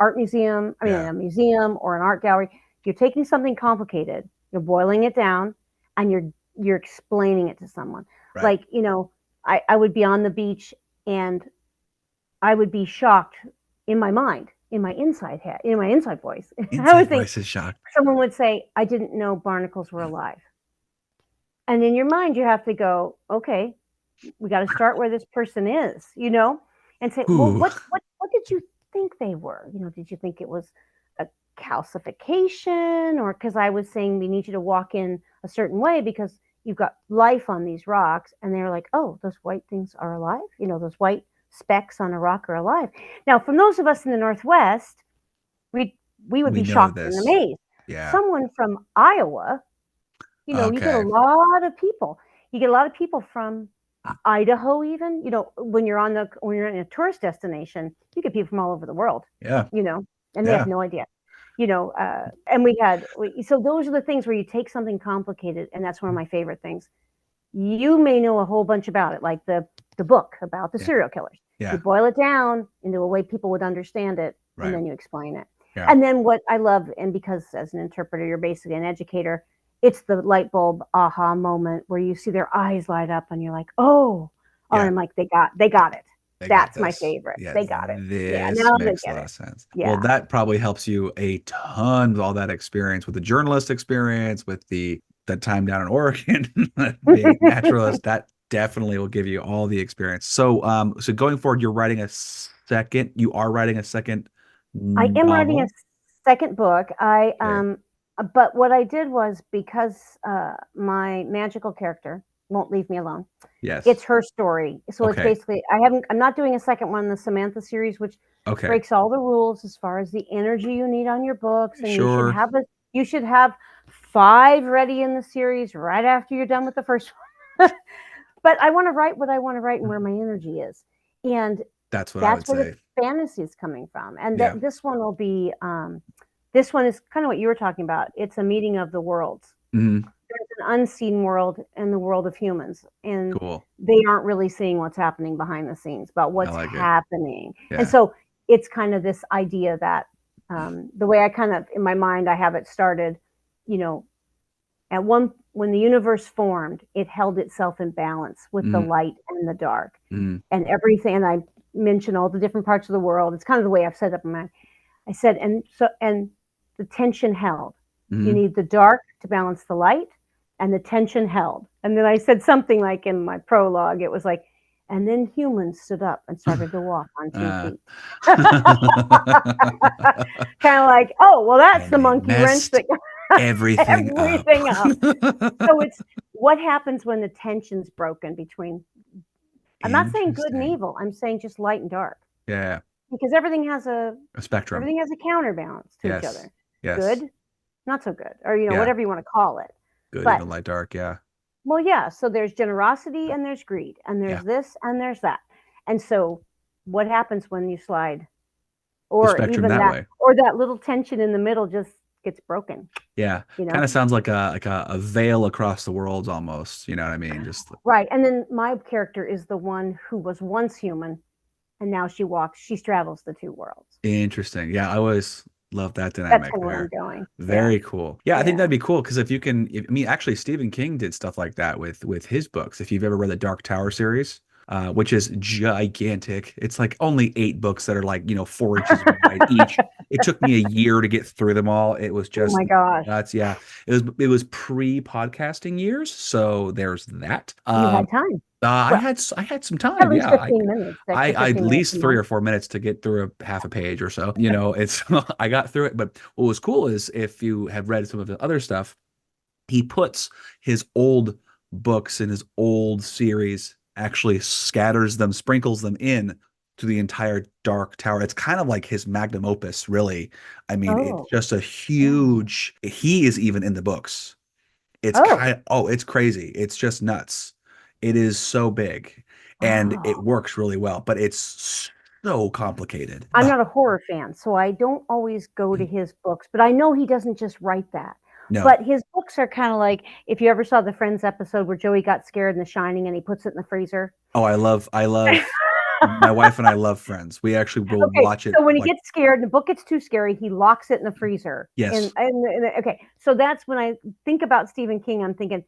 art museum. I mean, in Yeah. a museum or an art gallery. You're taking something complicated, you're boiling it down, and you're explaining it to someone. Right. Like I would be on the beach, and I would be shocked in my mind, in my inside head, in my inside voice. I Inside would think voice is shocked. someone would say, "I didn't know barnacles were alive." And in your mind, you have to go, okay, we got to start where this person is, and say, well, Ooh. what did you think they were? Did you think it was a calcification, or because I was saying we need you to walk in a certain way because you've got life on these rocks, and they're like, oh, those white things are alive. Those white specks on a rock are alive. Now, from those of us in the Northwest, we we would We be know shocked and this. amazed. Yeah. Somone from Iowa, you get a Okay. lot of people. You get a lot of people from Idaho, even. When you're in a tourist destination, you get people from all over the world. Yeah. You know, and they have Yeah. no idea. And so those are the things where you take something complicated, and that's one of my favorite things. You may know a whole bunch about it, like the book about the Yeah. serial killers. You Yeah. boil it down into a way people would understand it, and Right. then you explain it. Yeah. And then what I love, and because as an interpreter, you're basically an educator, it's the light bulb aha moment where you see their eyes light up, and you're like, oh, and Yeah. I'm like, they got it. They got That's my this. favorite. Yeah, They got it. Yeah, this now they makes a get lot it. of sense. Well, Yeah. that probably helps you a ton with all that experience, with the journalist experience, with the time down in Oregon, being naturalist. That definitely will give you all the experience. So going forward, you are writing a second I am writing a novel. second book. Okay. But what I did was, because my magical character won't leave me alone. It's Yes. her story. So it's Okay. basically, I'm not doing a second one in the Samantha series, which Okay. breaks all the rules as far as the energy you need on your books, and Sure. you should have 5 ready in the series right after you're done with the first one. But I want to write what I want to write and where my energy is. And That's what I that's would where the say. fantasy is coming from. And Yeah. that this one is kind of what you were talking about. It's a meeting of the worlds. Mhm. There's an unseen world and the world of humans, and Cool. they aren't really seeing what's happening behind the sines about I what's like it. happening. And Yeah. so it's kind of this idea that the way I kind of, in my mind, I have it started, you know, when the universe formed, it held itself in balance with the Mhm. light and the dark Mhm. and everything. And I mention all the different parts of the world. It's kind of the way I've set up I said, and the tension held. You Mhm. need the dark to balance the light, and the tension held. And then I said something like in my prologue, it was like, and then humans stood up and started to walk on 2 Uh, feet. Kind of like, oh, well, that's and the they monkey wrench messed that got everything up. everything up. So it's what happens when the tension's broken between I'm not saying good and Interesting. evil. I'm saying just light and dark Yeah. because A spectrum. everything has a counterbalance to each Yes. other. Yes. Good, not so good, or Yeah. whatever you want to call it. Good, But even light, dark. Yeah. well, yeah. So there's generosity and there's greed and Yeah. there's this and there's that. And so, what happens when you slide, The or spectrum even that that, way. or that little tension in the middle just gets broken? Yeah. You Kind know, of sounds like a veil across the worlds almost. You know what I mean? Just right? And then my character is the one who was once human, and now she travels the two worlds. interesting. Yeah, I always love that That's dynamic kind of where I'm there. going. Yeah, Very cool. Yeah, I think yeah. that'd be cool because if you can, I mean, actually, Stephen King did stuff like that with his books. If you've ever read the Dark Tower series, which is gigantic, it's like only 8 books that are like 4 inches wide each. It took me a year to get through them all. It was Oh just my gosh, nuts. Yeah, it was pre-podcasting years, so there's that. you had time. I Well, had I had some time. at least Yeah, 15 minutes, I extra I at 15 minutes least a three month. or 4 minutes to get through a half a page or so. It's I got through it. But what was cool is if you have read some of the other stuff, he puts his old books and his old series, actually scatters them, sprinkles them in to the entire Dark Tower. It's kind of like his magnum opus, really. I mean, it's Oh, just a yeah. huge. He is even in the books. It's Oh, kind of, oh, it's crazy. It's just nuts. It is so big and it wow. works really well, but it's so complicated. I'm Oh, not a horror fan, so I don't always go to his books, but I know he doesn't just write that. no. But his books are kind of like if you ever saw the Friends episode where Joey got scared in The Shining and he puts it in the freezer. Oh, I love, my wife and I love Friends. We actually will Okay, watch it so when he like, gets scared and the book gets too scary, he locks it in the freezer. yes, Okay, so that's when I think about Stephen King. I'm thinking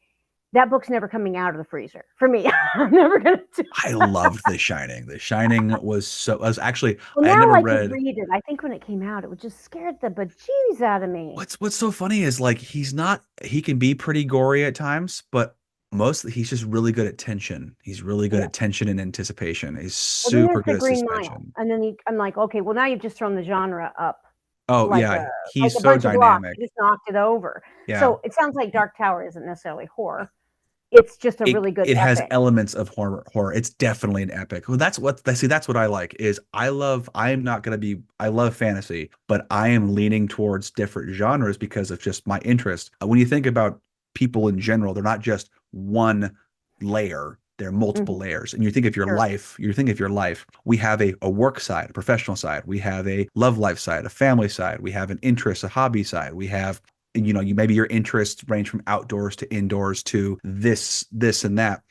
that book's never coming out of the freezer for me. I'm never gonna do. I loved The Shining. The Shining was actually, Well, I had now never I could read. read it. I think when it came out, it would just scared the bejeebies out of me. What's so funny is like he can be pretty gory at times, but mostly he's just really good at tension. He's really good Yeah. at tension and anticipation. He's Well, then super there's good the at Green Mile, suspension. and then I'm like, okay, well now you've just thrown the genre up Oh like yeah, like he's a so bunch of blocks. dynamic. You just knocked it over. Yeah. So it sounds like Dark Tower isn't necessarily horror. It's just a it really good it has epic. elements of horror. It's definitely an epic. Well, that's what I like is I'm not gonna be I love fantasy, but I am leaning towards different genres because of just my interest. When you think about people in general, they're not just one layer. They're multiple Hmm. layers. And Sure. you think of your life, we have a work side, a professional side, we have a love life side, a family side, we have an interest, a hobby side, we have you maybe your interests range from outdoors to indoors to this and that.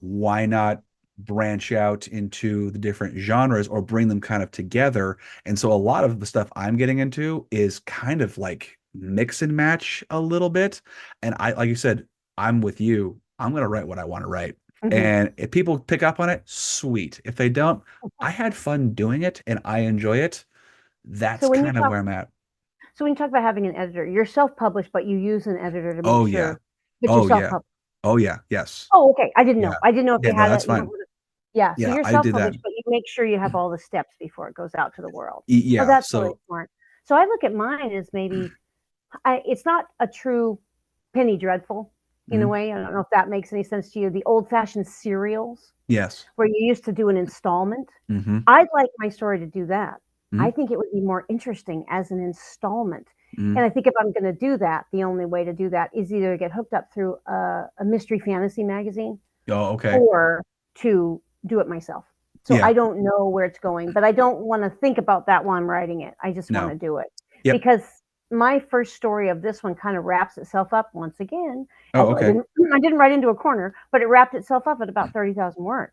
Why not branch out into the different genres or bring them kind of together? And so a lot of the stuff I'm getting into is kind of like mix and match a little bit. And I, like you said, I'm with you. I'm going to write what I want to write. Hmm. And if people pick up on it, sweet. If they don't, I had fun doing it and I enjoy it. So That's when you kind of talk, where I'm at. so when you talk about having an editor, you're self-published, but you use an editor to make Oh yeah. sure that you're Oh yeah. self-published. Oh yeah. Yes. Oh, okay. I didn't know. Yeah. I didn't know if Yeah, you no, had that's that. You fine. don't. Yeah. So Yeah, you're I did that. self-published, but you make sure you have all the steps before it goes out to the world. Oh, Yeah. that's really So, smart. So I look at mine as maybe it's not a true penny dreadful in a mhm, way. I don't know if that makes any sense to you. The old-fashioned serials yes. where you used to do an installment. Hmm. I'd like my story to do that. I Hmm. think it would be more interesting as an installment. And Hmm. I think if I'm going to do that, the only way to do that is either to get hooked up through a mystery fantasy magazine Oh, okay. or to do it myself. So Yeah. I don't know where it's going, but I don't want to think about that while I'm writing it. I just want No. to do it Yep. because my first story of this one kind of wraps itself up once again. Oh, Although okay. I didn't write into a corner, but it wrapped itself up at about 30,000 words.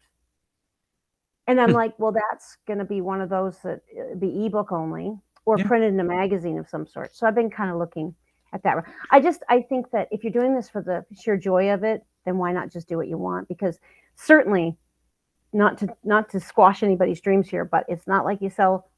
And I'm Hmm. like, well, that's going to be one of those that be ebook only or Yeah. printed in a magazine of some sort. So I've been kind of looking at that. I think that if you're doing this for the sheer joy of it, then why not just do what you want? Because certainly not to squash anybody's dreams here, but it's not like you sell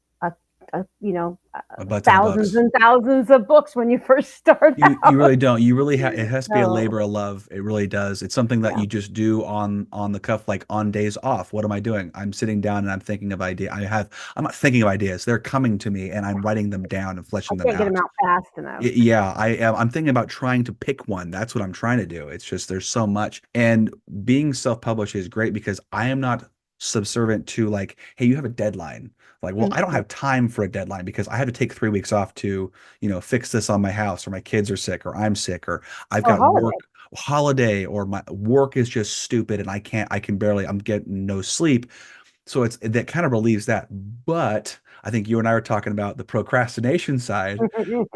A butt ton of thousands bucks. and thousands of books when you first start You really out. don't. You really have it has to be a So labor of love. It really does. It's something that yeah, you just do on the cuff, like on days off. What am I doing? I'm sitting down and I'm thinking of idea. I'm not thinking of ideas. They're coming to me and I'm writing them down and I fleshing them can't get them out. out fast enough. Yeah, I am. I'm thinking about trying to pick one. That's what I'm trying to do. It's just there's so much. And being self-published is great because I am not. subservient to like, hey, you have a deadline. Like, well, I don't Mhm. have time for a deadline because I had to take 3 weeks off to, fix this on my house, or my kids are sick, or I'm sick, or I've Or got work holiday. holiday, or my work is just stupid and I can barely, I'm getting no sleep. So that kind of relieves that. But I think you and I are talking about the procrastination side.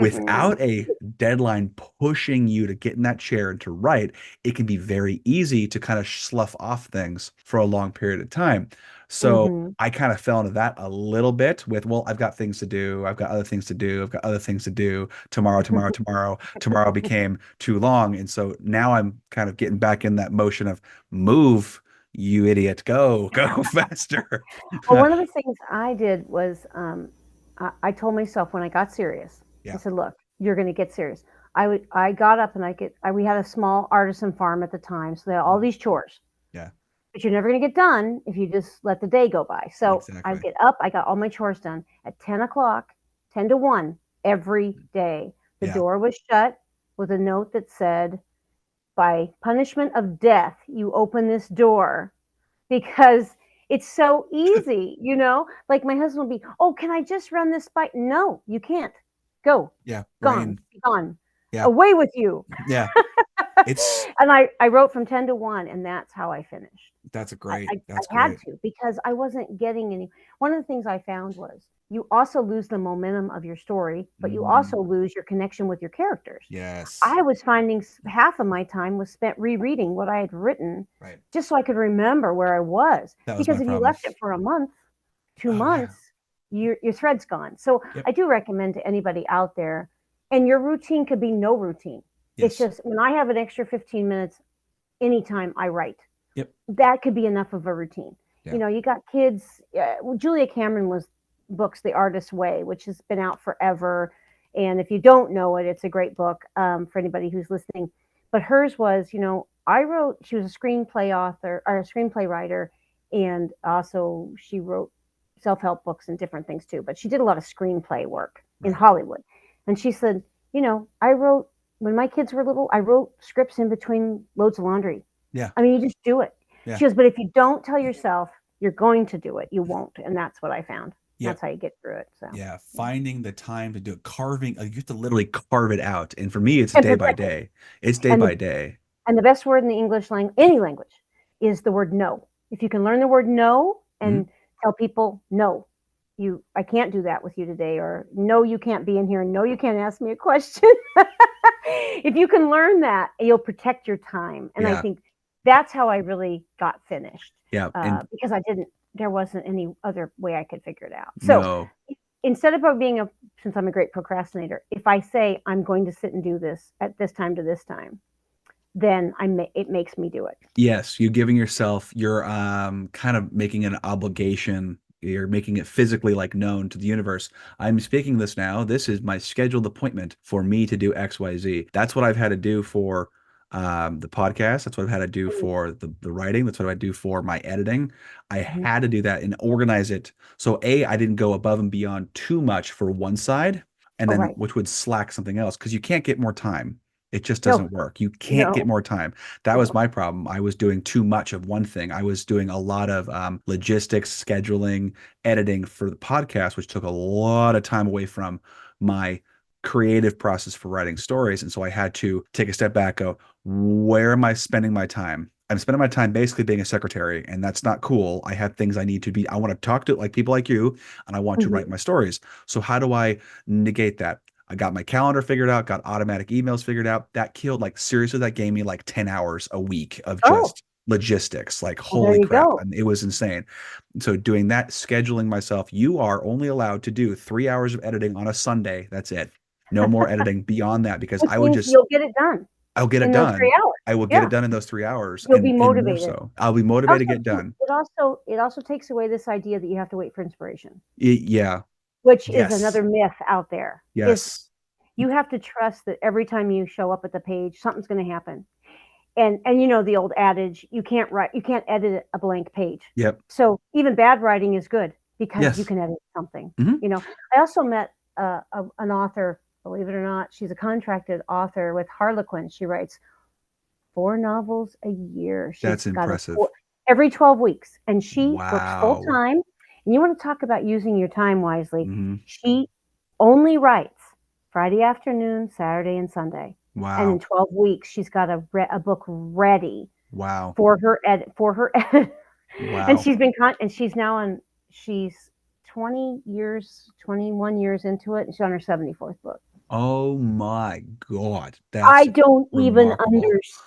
Without a deadline pushing you to get in that chair and to write, it can be very easy to kind of slough off things for a long period of time. So Hmm. I kind of fell into that a little bit with, well, I've got things to do. I've got other things to do. I've got other things to do. Tomorrow, tomorrow, tomorrow. Tomorrow became too long. And so now I'm kind of getting back in that motion of move, you idiot, go faster. Well, one of the things I did was I told myself when I got serious, I Yeah. said, "Look, you're going to get serious." I got up and we had a small artisan farm at the time, so they had all Mhm. these chores, Yeah, but you're never going to get done if you just let the day go by. So I exactly. get up, I got all my chores done at 10 o'clock, 10 to 1 every day. The Yeah. door was shut with a note that said, "By punishment of death, you open this door," because it's so easy, Like my husband will be, "Oh, can I just run this by?" No, you can't. Go, Yeah. gone, Brain. be gone, Yeah. away with you. Yeah. It's And I wrote from 10 to 1, and that's how I finished. that's a I, great. I, That's I had great. to because I wasn't getting any. One of the things I found was you also lose the momentum of your story, but you Mm, also lose your connection with your characters. yes. I was finding half of my time was spent rereading what I had written Right. just so I could remember where I was. That was my Because if you problem. left it for a month, two Oh yeah. months, your thread's gone. So Yep. I do recommend to anybody out there, and your routine could be no routine. It's Yes. just when I have an extra 15 minutes anytime I write, Yep. that could be enough of a routine. Yeah. You got kids. Julia Cameron was books The Artist's Way, which has been out forever. And if you don't know it, it's a great book for anybody who's listening. But hers was, she was a screenplay author or a screenplay writer. And also she wrote self-help books and different things too. But she did a lot of screenplay work in Right. Hollywood. And she said, I wrote, when my kids were little, I wrote scripts in between loads of laundry. Yeah. I mean, you just do it. Yeah. She goes, but if you don't tell yourself you're going to do it, you won't. And that's what I found. That's Yep. how you get through it. So, Yeah. yeah. Finding the time to do it, carving. You have to literally carve it out. And for me, it's And day by protect it. day. It's day And by the day. and the best word in the English language, any language, is the word no. If you can learn the word no Mhm. and tell people no, I can't do that with you today, or no, you can't be in here, no, you can't ask me a question. If you can learn that, you'll protect your time. And I Yeah. think that's how I really got finished, Yeah. And because there wasn't any other way I could figure it out. So no. instead of since I'm a great procrastinator, if I say I'm going to sit and do this at this time to this time, then it makes me do it. Yes, you're giving yourself, you're kind of making an obligation. You're making it physically like known to the universe. I'm speaking this now. This is my scheduled appointment for me to do XYZ. That's what I've had to do for the podcast. That's what I've had to do for the writing. That's what I do for my editing. I Mm-hmm. had to do that and organize it. So A, I didn't go above and beyond too much for one side, and Oh, then right. which would slack something else because you can't get more time. It just No, doesn't work. You can't get no, more time. That was no. my problem. I was doing too much of one thing. I was doing a lot of logistics, scheduling, editing for the podcast, which took a lot of time away from my creative process for writing stories. And so I had to take a step back, go, where am I spending my time? I'm spending my time basically being a secretary, and that's not cool. I have things I need to be, I want to talk to like people like you, and I want to write Mm-hmm. my stories. So how do I negate that? I got my calendar figured out, got automatic emails figured out. That killed, like, seriously, that gave me like 10 hours a week of Oh, just logistics. Like, well, there holy you crap. go. And it was insane. So doing that, scheduling myself, you are only allowed to do 3 hours of editing on a Sunday. That's it. No more editing beyond that because Which I would means just, you'll get it done I'll get it in those done. 3 hours. I will get it Yeah, done in those 3 hours you'll be and more motivated. so. I'll be motivated to Also, get too, done. it also takes away this idea that you have to wait for inspiration, Yeah. which is Yes. another myth out there. Is Yes. you have to trust that every time you show up at the page, something's going to happen. And the old adage, you can't edit a blank page. Yep. So even bad writing is good because you Yes. can edit something. Hmm. I also met an author, believe it or not, she's a contracted author with Harlequin. She writes 4 novels a year. That's She's got impressive. every 12 weeks. And she works full Wow. time. And you want to talk about using your time wisely. Hmm. She only writes Friday afternoon, Saturday, and Sunday. And in Wow. 12 weeks, she's got a book ready Wow. for her edit. And Wow. she's now on, she's 20 years, 21 years into it. And she's on her 74th book. Oh my God. I That's don't even remarkable. understand.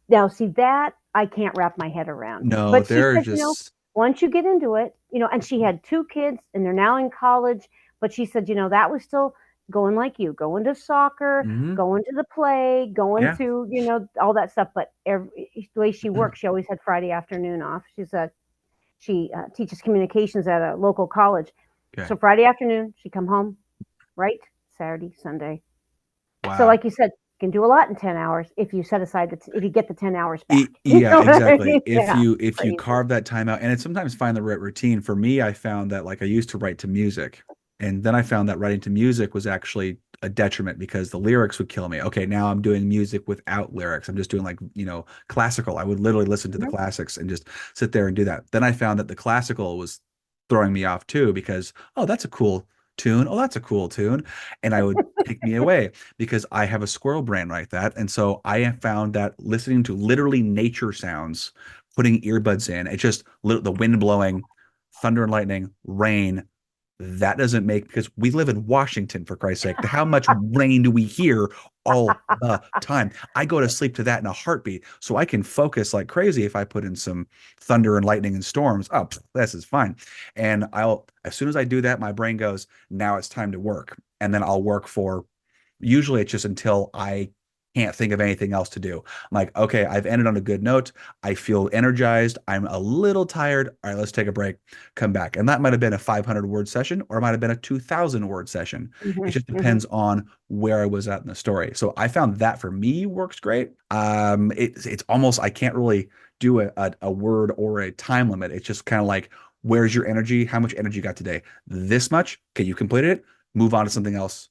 Now, see that I can't wrap my head around. No, But she they're said, just once you get into it, and she had two kids and they're now in college. But she said, that was still going like you, going to soccer, hmm. going to the play, going Yeah. to, all that stuff. But the way she works, she always had Friday afternoon off. She teaches communications at a local college. Okay. So Friday afternoon, she'd come home, right? Saturday, Sunday. So, Wow. like you said, you can do a lot in 10 hours if you set aside if you get the 10 hours back. You Yeah, know what I exactly. mean? If Yeah, you crazy. carve that time out, and it's sometimes find the right routine. For me, I found that like I used to write to music, and then I found that writing to music was actually a detriment because the lyrics would kill me. Okay, now I'm doing music without lyrics. I'm just doing like, classical. I would literally listen to the Mhm. classics and just sit there and do that. Then I found that the classical was throwing me off too because, oh, that's a cool tune. Oh, that's a cool tune. And I would take me away because I have a squirrel brain like that. And so I have found that listening to literally nature sounds, putting earbuds in, it's just the wind blowing, thunder and lightning, rain. That doesn't make, because we live in Washington, for Christ's sake. How much rain do we hear all the time? I go to sleep to that in a heartbeat, so I can focus like crazy if I put in some thunder and lightning and storms. Oh, this is fine. And as soon as I do that, my brain goes, now it's time to work. And then I'll work for, usually it's just until I can't think of anything else to do. I'm like, okay, I've ended on a good note. I feel energized. I'm a little tired. All right, let's take a break, come back. And that might have been a 500-word session or it might have been a 2,000-word session. It Mhm, just mhm. depends on where I was at in the story. So I found that for me works great. It's almost, I can't really do a word or a time limit. It's just kind of like, where's your energy? How much energy you got today? This much? Okay, you completed it. Move on to something else,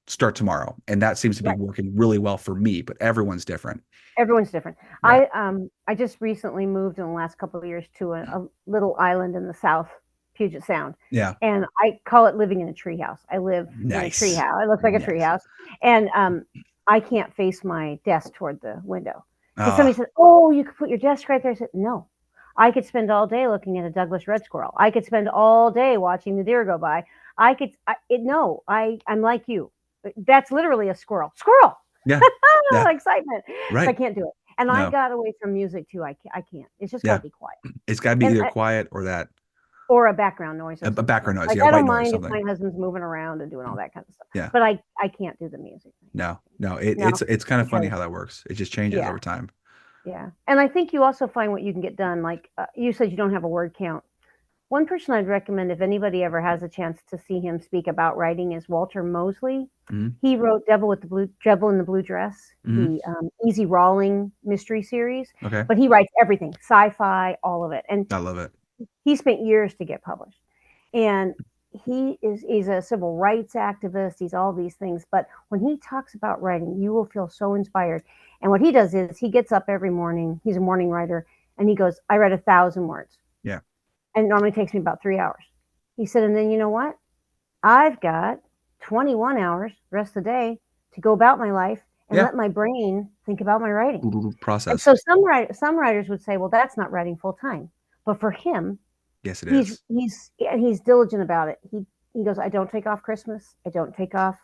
start tomorrow. And that seems to be Right. working really well for me, but everyone's different. Everyone's different. Yeah. I just recently moved in the last couple of years to a little island in the South, Puget Sound, Yeah. and I call it living in a treehouse. I live in a Nice. treehouse. It looks like a Nice. treehouse, and I can't face my desk toward the window because Uh, somebody said, "Oh, you could put your desk right there." I said, "No, I could spend all day looking at a Douglas red squirrel. I could spend all day watching the deer go by. No, I'm like you. That's literally a squirrel. Squirrel." yeah. Yeah. Excitement. So I Right. can't do it. And I No. got away from music too. I can't. It's just got to Yeah. be quiet It's got to be and either quiet or that, or a background noise a of some sort. background noise. Like Yeah. I White don't noise, mind if something. my husband's moving around and doing all that kind of stuff, Yeah. but I can't do the music thing. No, no. It, No, it's, it's kind of funny because how that works. It just changes yeah, over time. yeah. And I think you also find what you can get done. Like you said, you don't have a word count. One person I'd recommend if anybody ever has a chance to see him speak about writing is Walter Mosley. Hmm. He wrote Devil in the Blue Dress, Hmm. the Easy Rawling mystery series, Okay. but he writes everything, sci-fi, all of it, and I love it. he spent years to get published. And he's a civil rights activist. He's all these things, but when he talks about writing, you will feel so inspired. And what he does is he gets up every morning. He's a morning writer, and he goes, "I read 1,000 words." Yeah. And it normally takes me about 3 hours. He said, and then you know what? I've got 21 hours the rest of the day to go about my life and Yeah. let my brain think about my writing. And Process. so some writers would say, well, that's not writing full time. But for him, Yes, it he's is. he's diligent about it. He goes, I don't take off Christmas. I don't take off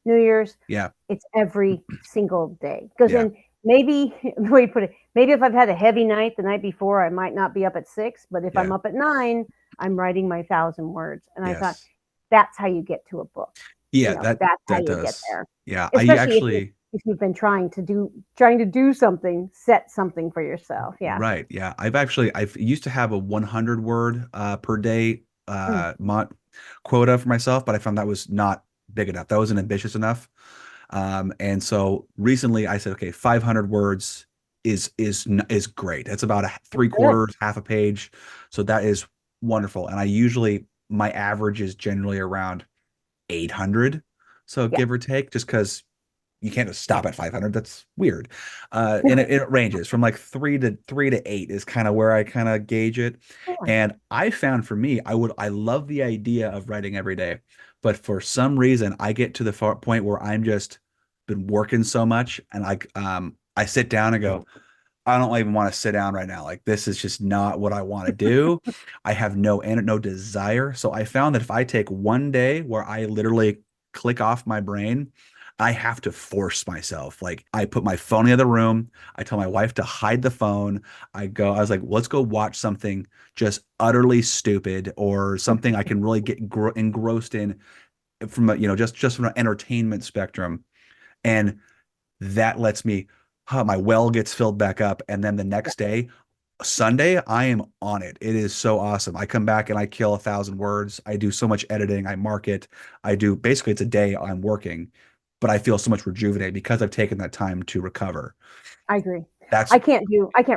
New Year's. Yeah. It's every single day. Because Yeah. then maybe the way you put it, maybe if I've had a heavy night the night before, I might not be up at 6. But if I'm Yeah. up at 9, I'm writing my 1,000 words. And I thought, Yes. that's how you get to a book. Yeah. That, That's how that you get does. there. Yeah. I Especially actually, if you've been trying to do something, set something for yourself. Yeah. right. Yeah. I've used to have a 100 word per day Mm. quota for myself, but I found that was not big enough. That wasn't ambitious enough. And so recently I said, okay, 500 words is great. That's about a three Good. quarters, half a page. So that is wonderful. And I usually, my average is generally around 800. So Yeah. give or take, just because you can't just stop at 500. That's weird. And it ranges from like three to eight is kind of where I kind of gauge it. Yeah, And I found for me, I love the idea of writing every day, but for some reason I get to the point where I'm just been working so much, and I sit down and go, I don't even want to sit down right now. Like this is just not what I want to do. I have no desire. So I found that if I take one day where I literally click off my brain, I have to force myself. Like I put my phone in the other room. I tell my wife to hide the phone. I was like, let's go watch something just utterly stupid or something I can really get engrossed in from a, just from an entertainment spectrum. And that lets me, my well gets filled back up. And then the yeah, next day, Sunday, I am on it. It is so awesome. I come back and I kill 1,000 words. I do so much editing. I mark it. I do basically it's a day I'm working, but I feel so much rejuvenated because I've taken that time to recover. I agree. That's I can't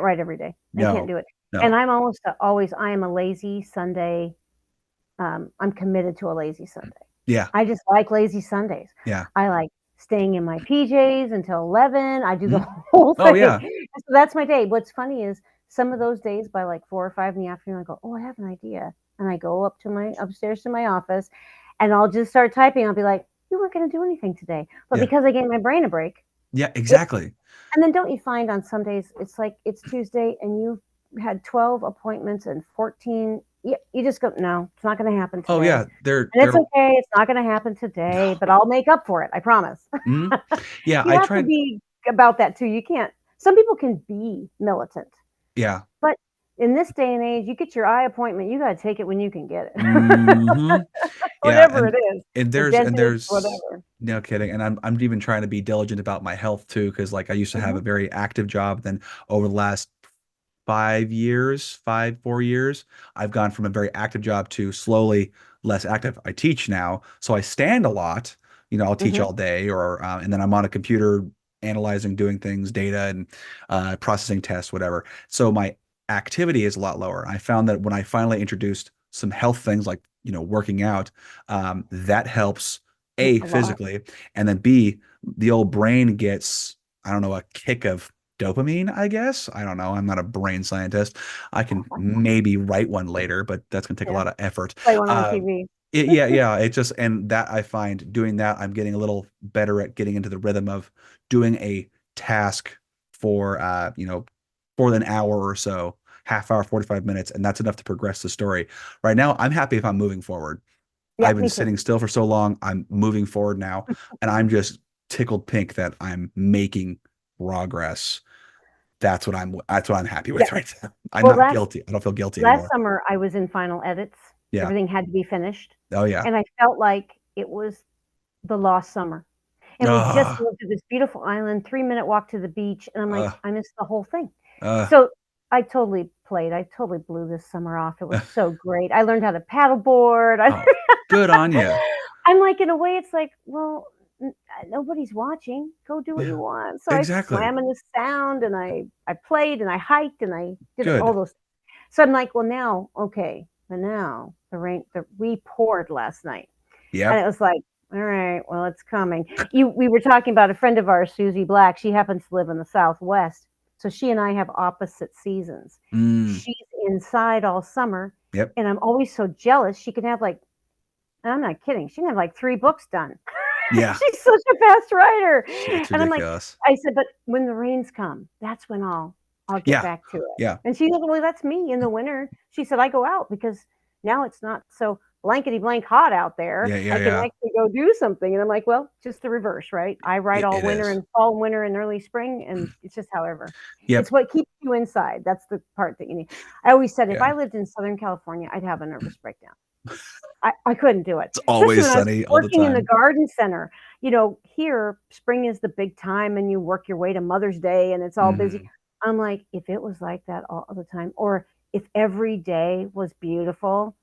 write every day. I can't no, do it. And no. I'm almost always, I am a lazy Sunday. I'm committed to a lazy Sunday. Yeah, I just like lazy Sundays. yeah. I like staying in my PJs until 11. I do the Mhm. whole Oh thing. yeah, So that's my day. What's funny is some of those days by like 4 or 5 in the afternoon, I go, oh, I have an idea. And I go upstairs to my office and I'll just start typing. I'll be like, you weren't going to do anything today. But yeah, because I gave my brain a break, yeah. it, Exactly. and then don't you find on some days, it's like it's Tuesday and you've had 12 appointments and 14. You just go, no, it's not going to happen Oh today. yeah, they're And it's they're okay. It's not going to happen today, but I'll make up for it. I promise. mhm. Yeah. You I have to tried. be about that too. You can't, some people can be militant, Yeah. but in this day and age, you get your eye appointment, you got to take it when you can get it. Hmm. Yeah, Whatever it is, and the there's and dentist, there's whatever. no kidding, and I'm even trying to be diligent about my health too, because like I used to have Hmm. a very active job. Then over the last 5 years, 4 years, I've gone from a very active job to slowly less active. I teach now, so I stand a lot. I'll teach Hmm. all day, or and then I'm on a computer analyzing, doing things, data and processing tests, whatever. So my activity is a lot lower. I found that when I finally introduced some health things like working out, that helps A A lot. physically, and then B the old brain gets I don't know a kick of dopamine, I guess. I don't know. I'm not a brain scientist. I can maybe write one later, but that's going to take a Yeah. lot of effort. Play one on Uh, TV. yeah, yeah. It just, and that I find doing that, I'm getting a little better at getting into the rhythm of doing a task for, for an hour or so, half hour, 45 minutes, and that's enough to progress the story. Right now, I'm happy if I'm moving forward. Yeah, I've been me too. sitting still for so long. I'm moving forward now, and I'm just tickled pink that I'm making progress. That's what I'm happy Yeah. with right now. I'm Well, not guilty. I don't feel guilty last anymore. summer I was in final edits. Yeah. Everything had to be finished. Oh yeah. And I felt like it was the lost summer. And we just Uh, moved to this beautiful island, 3-minute walk to the beach. And I'm like, uh, I missed the whole thing. uh, So I totally blew this summer off. It was so great. I learned how to paddleboard. oh, good on you. I'm like, in a way, it's like, well, nobody's watching. Go do what you Yeah, want. So I exactly. swam in the sound and I played and I hiked and I did all Good. those. So I'm like, well, now, okay, but now we poured last night. And it Yep. was like, all right, well, it's coming. We were talking about a friend of ours, Susie Black. She happens to live in the Southwest. So she and I have opposite seasons. Mm, She's inside all summer, yep. and I'm always so jealous. She can have like, and I'm not kidding, she can have like 3 books done. Yeah. She's such a fast writer. It's And I'm like, ridiculous. I said, but when the rains come, that's when I'll get Yeah. back to it. Yeah. And she goes, well, that's me in the winter. She said, I go out because now it's not so blankety blank hot out there. Yeah. Yeah. I can Yeah. actually go do something. And I'm like, well, just the reverse, right? I write It, all it winter is. and fall and winter and early spring, and it's just however. Yep. It's what keeps you inside. That's the part that you need. I always said if Yeah. I lived in Southern California, I'd have a nervous breakdown. I couldn't do it, It's especially always when I was sunny all the working in the time. garden center. Here, spring is the big time and you work your way to Mother's Day and it's all busy. Hmm. I'm like, if it was like that all the time, or if every day was beautiful,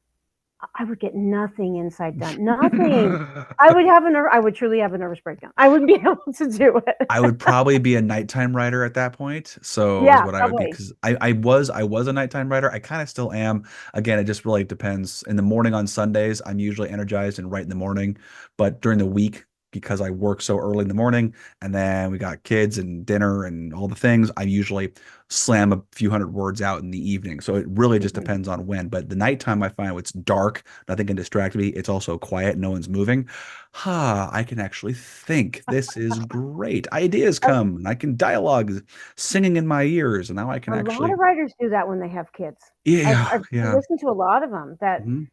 I would get nothing inside done. Nothing. I would truly have a nervous breakdown. I wouldn't be able to do it. I would probably be a nighttime writer at that point. So is Yeah, what I would be probably. because I was a nighttime writer. I kind of still am. Again, it just really depends. In the morning on Sundays, I'm usually energized and right in the morning. But during the week, because I work so early in the morning and then we got kids and dinner and all the things, I usually slam a few hundred words out in the evening. So it really just Mhm. depends on when. But the nighttime I find it's dark, nothing can distract me. It's also quiet, no one's moving. I can actually think. This is great. Ideas A, come and I can dialogue singing in my ears, and now I can a lot actually, of writers do that when they have kids. yeah, I've yeah. listened to a lot of them that Mhm.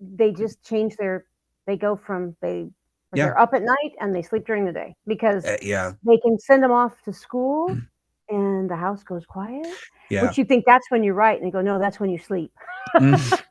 they just change their, they go from Yeah. they're up at night and they sleep during the day because Yeah. they can send them off to school and the house goes quiet, Yeah. which you think that's when you write, and they go, no, that's when you sleep. Mm.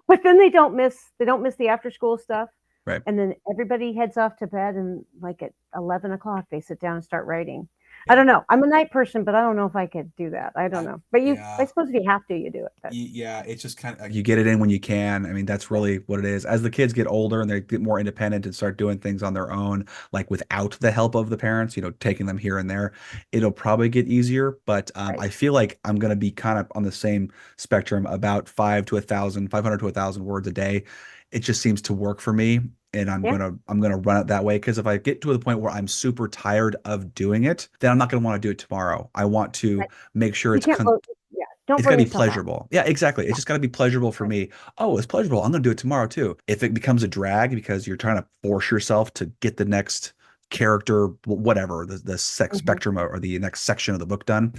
But then they don't miss the after school stuff, Right. and then everybody heads off to bed, and like at 11 o'clock they sit down and start writing. I Yeah. don't know. I'm a night person, but I don't know if I could do that. I don't I, know. But I yeah. suppose if you have to, you do it. But Yeah, it's just kind of like you get it in when you can. I mean, that's yeah, really what it is. As the kids get older and they get more independent and start doing things on their own, like without the help of the parents, taking them here and there, it'll probably get easier. But right. I feel like I'm going to be kind of on the same spectrum, about 500 to 1,000 words a day. It just seems to work for me. And Yeah, I'm gonna run it that way because if I get to the point where I'm super tired of doing it, then I'm not gonna want to do it tomorrow. I want to right. make sure You can't vote. Yeah, don't it's got burn to be yourself out. pleasurable. Yeah, exactly. It's Yeah, just got to be pleasurable for right. me. Oh, it's pleasurable. I'm going to do it tomorrow too. If it becomes a drag because you're trying to force yourself to get the next character, whatever, the sex Hmm. spectrum or the next section of the book done,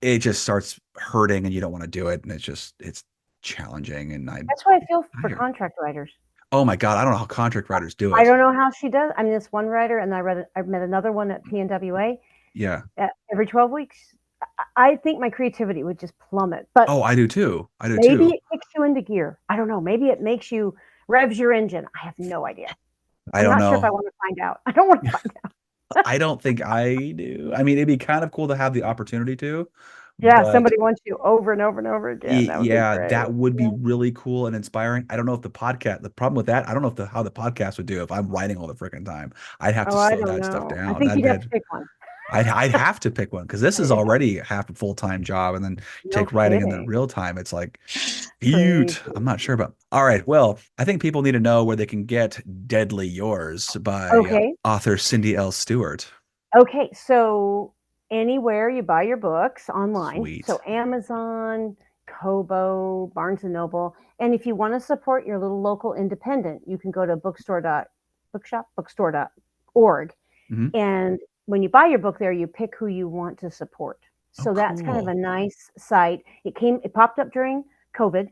it just starts hurting and you don't want to do it. And it's challenging. And That's what I feel for tired. contract writers. Oh my God. I don't know how contract writers do I it. don't know how she does. I mean, this one writer, and I've met another one at PNWA. Yeah. Every 12 weeks, I think my creativity would just plummet. But Oh, I do too. I do maybe too. it kicks you into gear. I don't know. Maybe it makes you revs your engine. I have no idea. I I'm don't not sure if I know. want to find out. I don't want to find out. I don't think I do. I mean, it'd be kind of cool to have the opportunity to, Yeah, but somebody wants you over and over and over again. That would be Yeah, great. that would be Yeah. really cool and inspiring. I don't know if the problem with that, I don't know how the podcast would do if I'm writing all the freaking time. I'd have to Oh, I slow don't that stuff know. I down. think That'd you'd have to be, pick one. I'd have to pick one because this is already half a full-time job and then No take writing in the kidding. real time. It's like, shoot, I'm Crazy. not sure about. All right, well, I think people need to know where they can get Deadly Yours by Okay. author Cyndi L. Stewart. Okay. So anywhere you buy your books online, so Sweet. Amazon, Kobo, Barnes and Noble, and if you want to support your little local independent, you can go to bookstore.org. Hmm. And when you buy your book there, you pick who you want to support. Oh, So that's kind of a cool. nice site. It popped up during COVID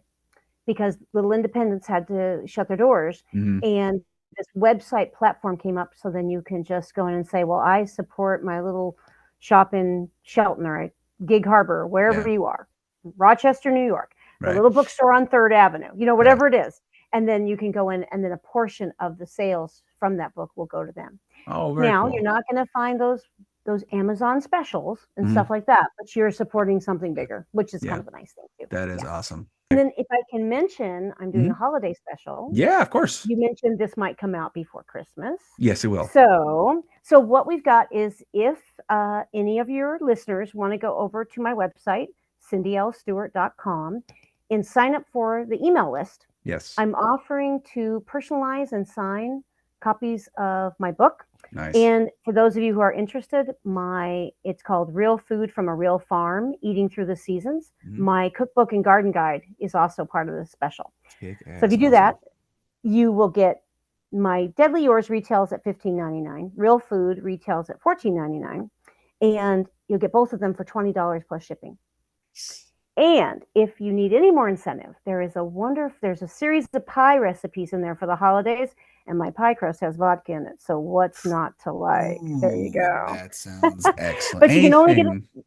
because little independents had to shut their doors. Hmm. And this website platform came up. So then you can just go in and say, well, I support my little shop in Shelton or Gig Harbor, or Yeah, wherever you are, Rochester, New York, the right, little bookstore on Third Avenue, right. whatever it is. And then you can go in, and then a portion of the sales from that book will go to them. Oh, very Now, you're cool. not going to find those Amazon specials and Hmm. stuff like that, but you're supporting something bigger, which is kind Yeah, of a nice thing too. that is Yeah. awesome. And then if I can mention, I'm doing a Mhm. holiday special. Yeah, of course. You mentioned this might come out before Christmas. Yes, it will. So what we've got is if any of your listeners want to go over to my website, cindylstewart.com, and sign up for the email list, Yes. I'm offering to personalize and sign copies of my book. Nice. And for those of you who are interested, it's called Real Food from a Real Farm: Eating Through the Seasons. Mhm. My cookbook and garden guide is also part of the special. Kick So if you ass. do that, Awesome. you will get my Deadly Yours retails at $15.99. Real Food retails at $14.99, and you'll get both of them for $20 plus shipping. And if you need any more incentive, there's a series of pie recipes in there for the holidays, and my pie crust has vodka in it. So what's not to like? There you Ooh, go. that sounds excellent. But you can only get Anything.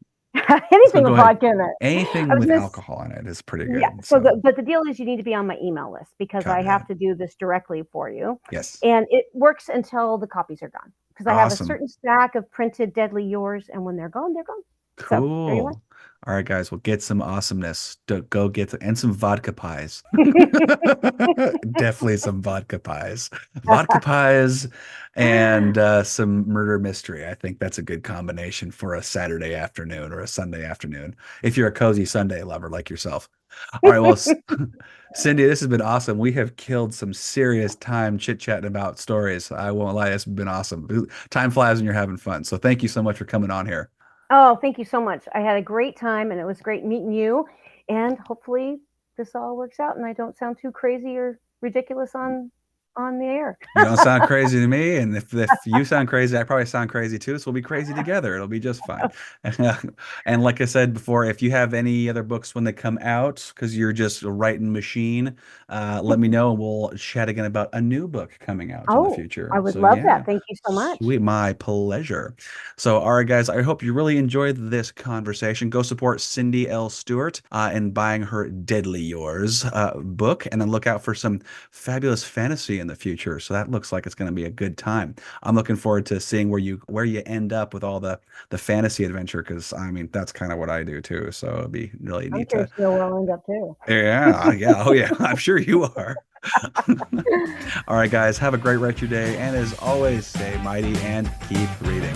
So anything with go ahead. vodka in it. I Anything was with gonna, alcohol in it is pretty yeah. good. So, So but the deal is you need to be on my email list because got I have it. to do this directly for you, Yes. and it works until the copies are gone because I have a Awesome. certain stack of printed Deadly Yours, and when they're gone, they're gone. So there you are. Cool. All right, guys, we'll get some awesomeness. Go get and some vodka pies. Definitely some vodka pies. Vodka pies and some murder mystery. I think that's a good combination for a Saturday afternoon or a Sunday afternoon if you're a cozy Sunday lover like yourself. All right, well, Cyndi, this has been awesome. We have killed some serious time chit-chatting about stories. I won't lie, it's been awesome. Time flies when you're having fun. So thank you so much for coming on here. Oh, thank you so much. I had a great time and it was great meeting you. And hopefully this all works out and I don't sound too crazy or ridiculous on the air. You don't sound crazy to me, and if you sound crazy, I probably sound crazy too. So we'll be crazy together. It'll be just fine. And like I said before, if you have any other books when they come out, because you're just a writing machine, let me know, and we'll chat again about a new book coming out in the Oh, I future. would So love yeah, that. Thank you so much. sweet, my pleasure. So all right, guys, I hope you really enjoyed this conversation. Go support Cyndi L. Stewart in buying her Deadly Yours book, and then look out for some fabulous fantasy in the future. So that looks like it's going to be a good time. I'm looking forward to seeing where you end up with all the fantasy adventure because I mean that's kind of what I do too. So it'd be really I'm neat to curious to know where I'll end up too. yeah, yeah, oh yeah, I'm sure you are. All right, guys, have a great rest of your day, and as always, stay mighty and keep reading.